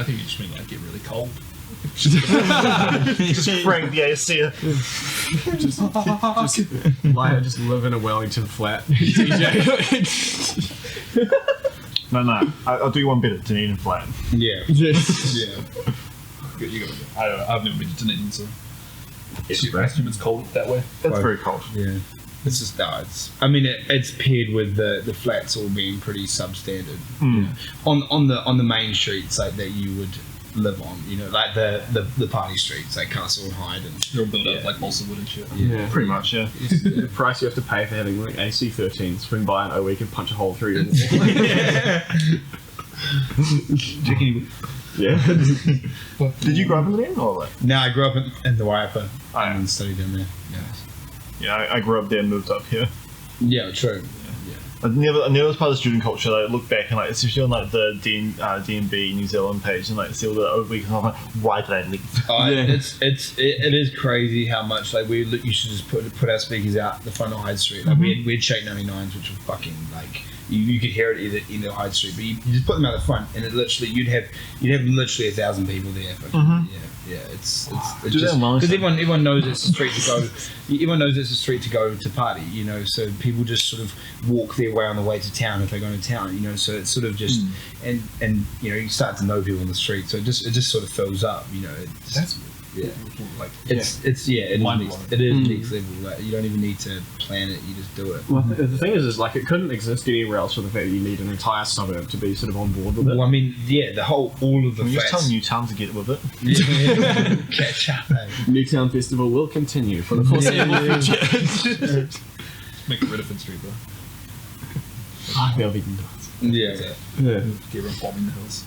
think you just mean like get really cold. Just bring the AC. Just live in a Wellington flat. DJ. No. I'll do you one better. Dunedin flat. Yeah. Yes. Yeah. You gotta go. I don't know. I've never been to Dunedin, so I assume it's cold that way. That's very cold. Yeah. It's just I mean, it's paired with the flats all being pretty substandard. On the main streets like that you would live on, you know, like the party streets like Castle and Hyde and They're all built up like balsa wood and shit. Yeah. Pretty much, yeah. The price you have to pay for having like AC-13 swing by an week and punch a hole through your wall. Yeah. Did you grow up in Dunedin or like? No, I grew up in the Waiapa yeah. and studied in there. Yeah, I grew up there and moved up here. Yeah, true. I never was part of the student culture. Like, look back and like, especially on like the DMB New Zealand page and like see all the over weekends. I'm like, why did I leave? It is crazy how much like we used to just put our speakers out the front of Hyde Street. Like we had Shake 99s, which were fucking like you could hear it either end of Hyde Street, but you just put them out the front and it literally you'd have literally 1,000 people there. Fucking, it's Do that just in Wellington. because everyone knows it's a street to go. Everyone knows it's a street to go to party, you know. So people just sort of walk their way on the way to town if they're going to town, you know. So it's sort of just and you know you start to know people on the street, so it just sort of fills up, you know. That's like It is Mind next, blowing. it is next level. Like, you don't even need to plan it; you just do it. Well, the thing is like it couldn't exist anywhere else for the fact that you need an entire suburb to be sort of on board with it. Well, I mean, yeah, all of the Can you just tell flats. Newtown to get with it? Catch up. Eh? Newtown Festival will continue for the foreseeable future. make it Redfern Street, bro. That'll be nuts. Yeah, Get Yeah. everyone bombing the hills.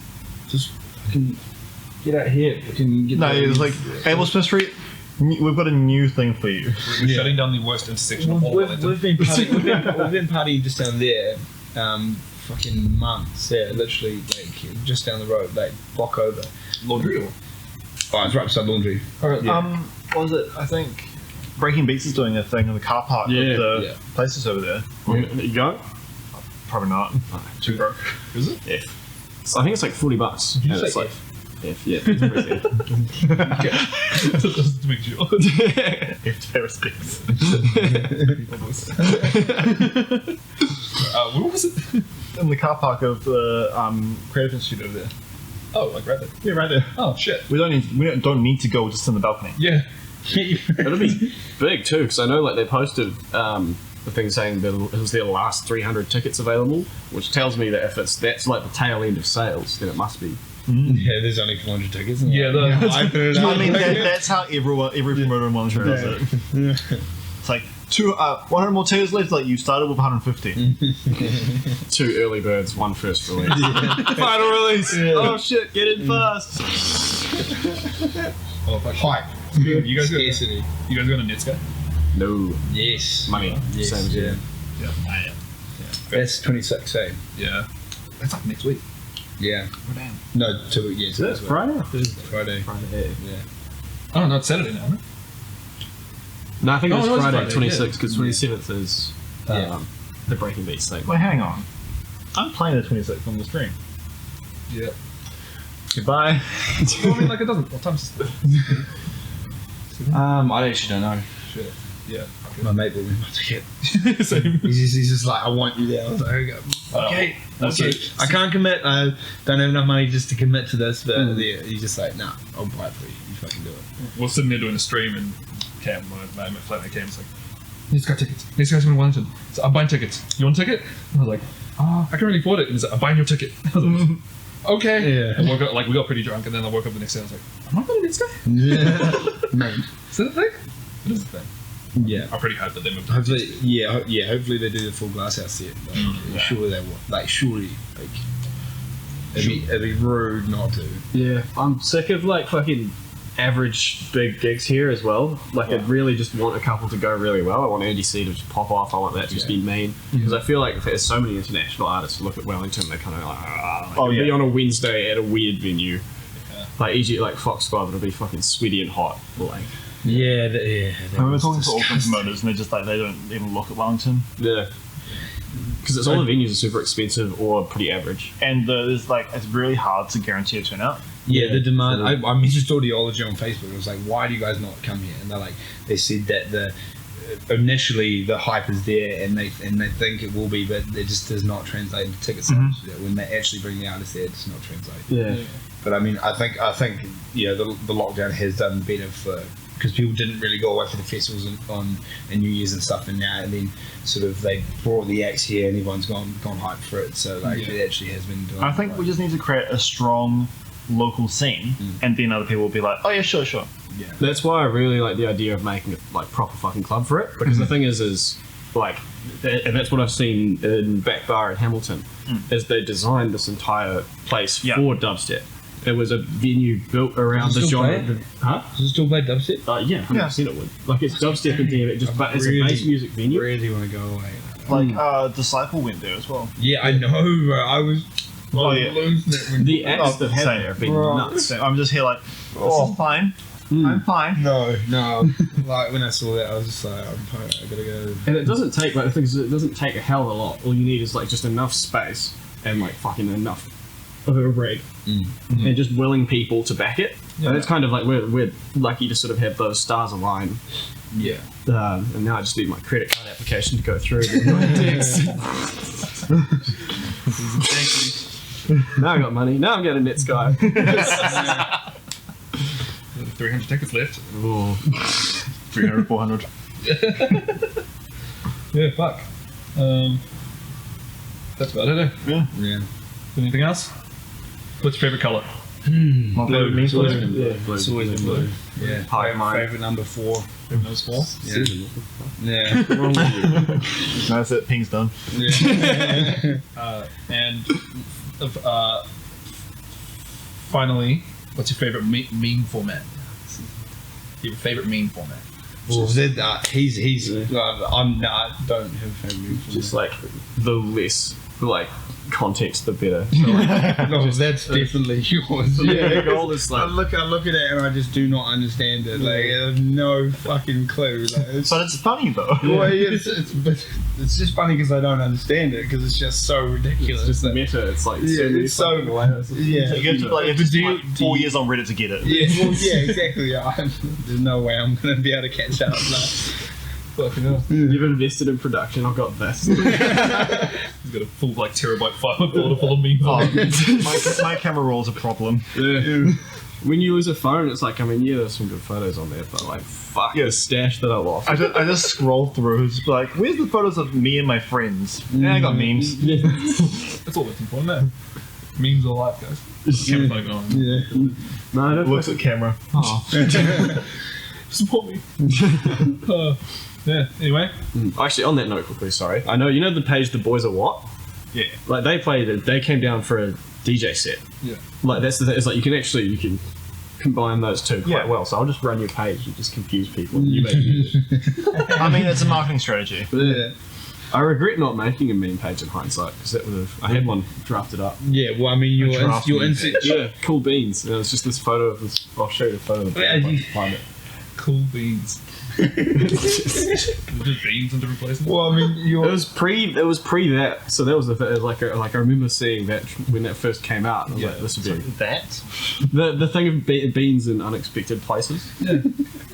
just fucking get out here. Fucking get No, out it's here. like Abelsmith Street. We've got a new thing for you. We're shutting down the worst intersection of all We've Wellington. been partying just down there, fucking months. Yeah, literally like just down the road, like block over. Laundry or? Oh, it's right beside Laundry. What was it? I think Breaking Beats is doing a thing in the car park Yeah, with the yeah. places over there. You go? Probably not. Too broke. Is it? F. I think it's like $40. you And say it's like F, yeah. It's pretty F. Just to make sure. If to pay respects. Where was it? In the car park of the Creative Institute over there. Oh, like right there. Yeah, right there. Oh shit. We don't need to go just in the balcony. Yeah. It'll be big too, because I know like they posted the thing saying that it was their last 300 tickets available, which tells me that if that's like the tail end of sales, then it must be. Yeah, there's only 400 tickets. Yeah, I mean, that's how every promoter and manager does it. It's like 100 more tickets left. Like you started with 150. 2 early birds, 1 first release. Final release. Yeah. Oh shit! Get in fast. Oh, fuck. Hype. You guys Scarcity. You guys going to Netscape? No Yes. money. Yes. Same as you. Yeah, I am. That's 26, eh? Yeah. That's like next week. Yeah. We're down. No, 2 weeks. Yeah, Is it Friday? Friday. Friday. Yeah. Oh, no, it's Saturday now, isn't it? No, I think Oh, it was no, it's Friday, Friday, 26, because 27th is Yeah. the Breaking Beats thing. Wait, hang on. I'm playing the 26th on the stream. Yeah. Goodbye. Well, I mean, like, it doesn't. What time's it? I actually don't know. Shit. Yeah. My mate bought me my ticket. Same. He's just like, I want you there. I was like, okay. Also, I can't commit. I don't have enough money just to commit to this. But yeah, he's just like, nah, I'll buy it for you. You fucking do it. we're sitting there doing a stream, and Cam, my flatmate Cam's like, "These guys tickets. These guys in Wellington. So I'm buying tickets. You want a ticket?" And I was like, "Oh, I can really afford it." And he's like, "I'm buying your ticket." I was like, okay. Yeah. And we got pretty drunk, and then I woke up the next day. I was like, "Am I going to this guy? Yeah. Man. Is that a thing? It is a thing." Yeah. I pretty hope that they moved. Hopefully, hopefully they do the full glass house set. Like, surely they will. Like, surely, like, it'd be rude not to. Yeah, I'm sick of like fucking average big gigs here as well. Like, I'd really just want a couple to go really well. I want NDC to just pop off. I want that to just be main. Because I feel like if there's so many international artists who look at Wellington, they're kind of like, it'll be on a Wednesday at a weird venue. Like, easy, like Fox Club, it'll be fucking sweaty and hot. Like, Yeah, I remember talking to Auckland promoters, and they're just like, they don't even look at Wellington. yeah. Because it's all the venues are super expensive or pretty average. And there's like, it's really hard to guarantee a turnout. Yeah, the demand. I messaged Audiology on Facebook. I was like, "Why do you guys not come here?" And they're like, they said that initially the hype is there, and they think it will be, but it just does not translate into ticket sales. Yeah, when they actually bring the artists there, it does not translate. Yeah. But I mean, I think the lockdown has done better for, because people didn't really go away for the festivals on New Year's and stuff, and now and then sort of they brought the acts here, and everyone's gone hype for it. So like it actually has been doing. I think we just need to create a strong local scene, and then other people will be like, oh yeah, sure. Yeah. That's why I really like the idea of making a like proper fucking club for it, because the thing is like, and that's what I've seen in Back Bar in Hamilton, is they designed this entire place for dubstep. It was a venue built around the genre. Huh? Does it still play dubstep? Yeah, 100% it would. Like, it's dubstep and DMX, just but it's a bass music venue. Really want to go away. Like Disciple went there as well. Yeah, I know, bro. I was losing it when The acts that have same. there have been nuts. So I'm just here like, this is fine. I'm fine. No. Like when I saw that, I was just like, I gotta go. And it doesn't take, like, the thing is, it doesn't take a hell of a lot. All you need is like just enough space and like fucking enough of a rig, and just willing people to back it. And it's kind of like we're lucky to sort of have those stars align. Yeah. And now I just need my credit card application to go through. Now I got money. Now I'm getting a Netsky. 300 tickets left. Ooh. 300, 400. Yeah, fuck. That's about it. Yeah. Anything else? What's your favorite color? Blue. Yeah, It's always been blue. Yeah. Hi, mine. Favorite number 4. Those 4. Yeah. That's it. Ping's done. And finally, what's your favorite meme format? Your favorite meme format? Well, he's. I don't have a favorite move. Just like the less like context, the better. So, like, No, that's definitely yours. the goal is I like, look at it and I just do not understand it. Like, I have no fucking clue. Like, But it's funny though. well, it's just funny because I don't understand it, because it's just so ridiculous. it's just that- meta. It's like Yeah, many it's so- fucking layers. Yeah. You have to, like, But do you- like 4 years on Reddit to get it. Yeah, well, yeah, exactly. There's no way I'm going to be able to catch up. Like, Fucking hell. You've invested in production. I've got this. He's got a full like terabyte file folder full of memes. Oh, my camera roll's a problem. when you lose a phone, it's like, I mean, yeah, there's some good photos on there, but like, fuck, the stash that I lost. I just scroll through. It's like, where's the photos of me and my friends? Yeah, I got memes. That's all looking for, isn't it? Memes are life, guys. Camera phone going. Yeah. No, I don't Looks at camera. Oh. Support me. Yeah. Anyway. Actually, on that note, quickly, sorry. I know, you know the page The Boys Are What? Yeah. Like, they came down for a DJ set. Yeah. Like, that's the thing, it's like, you can combine those two quite Yeah. well. So I'll just run your page and just confuse people. And you make music. I mean, it's a marketing strategy. Yeah. I regret not making a meme page in hindsight, because that would have, I had one drafted up. Yeah, well, I mean, your instant. Yeah, cool beans. And it was just this photo of this, I'll show you the photo of the Yeah, you- find it. Cool beans. Just beans in different places. Well, I mean, It was pre that, so that was the thing. Like I remember seeing that when that first came out. I was like, this would be That? the thing of beans in unexpected places. Yeah.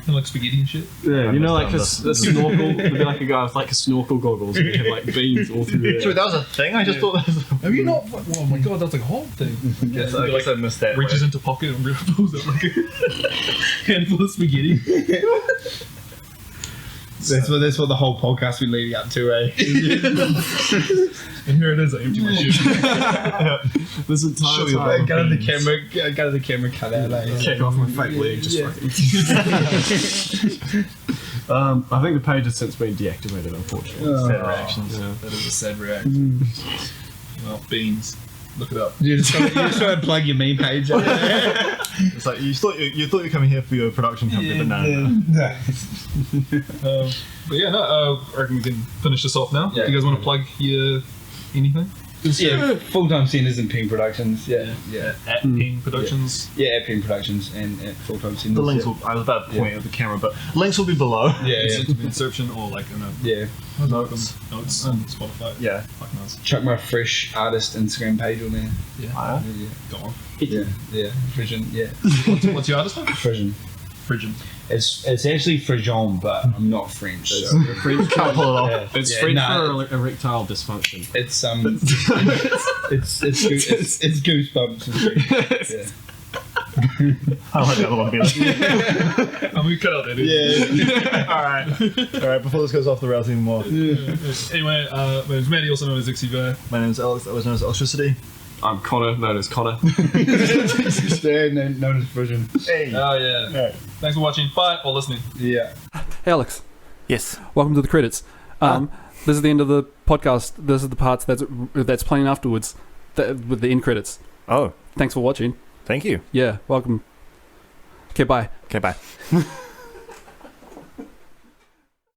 And like spaghetti and shit. Yeah, you know, like a understand snorkel. There'd be like a guy with like a snorkel goggles, and he'd have like beans all through there. Sorry, that was a thing? I just thought that was Have you not? Oh my god, that's like a whole thing. Yes, I guess I missed that. Reaches into pocket and pulls out like a handful of spaghetti. that's what the whole podcast been leading up to, eh? And here it is, I empty my shoe. This entire Show your time, Go to the camera, cut out, eh? kick off my fake leg, just Yeah. fucking. I think the page has since been deactivated, unfortunately. Sad reactions. Yeah. That is a sad reaction. Well, beans. Look it up. You just try to plug your meme page. It's like you thought you were coming here for your production company, but no. But yeah, no, I reckon we can finish this off now. Yeah. Do you guys want to plug your anything? Yeah, full-time centers in Peng Productions. Yeah. At Peng Productions. Yeah, at Peng Productions and at full-time centers. The links yeah. will. I was about to point at the camera, but links will be below. Yeah, It's yeah. in the insertion or like in a Yeah. notes on Spotify. Yeah. Fuck knows. Chuck my fresh artist Instagram page on there. Ah, Yeah. Go on. Yeah. Frisian. Yeah. What's your artist name? Frisian. Frisian. It's actually Frijon, but I'm not French. So. can't pull it off. Yeah. It's Yeah, French nah, for erectile dysfunction. It's it's goosebumps. Yeah. I like the other one better. I'm gonna cut out that. Dude. All right. Before this goes off the rails anymore, Anyway, my name's Maddie, also known as XCV. my name is Alex. I was known as L-x-tricity. I'm Connor, known as Connor. Known as Frisian. Hey. Oh yeah. Alright. Thanks for watching. Bye or listening. Yeah. Hey, Alex. Yes. Welcome to the credits. This is the end of the podcast. This is the parts that's playing afterwards, with the end credits. Oh, Thanks for watching. thank you. Yeah, welcome. Okay, bye. Okay, bye.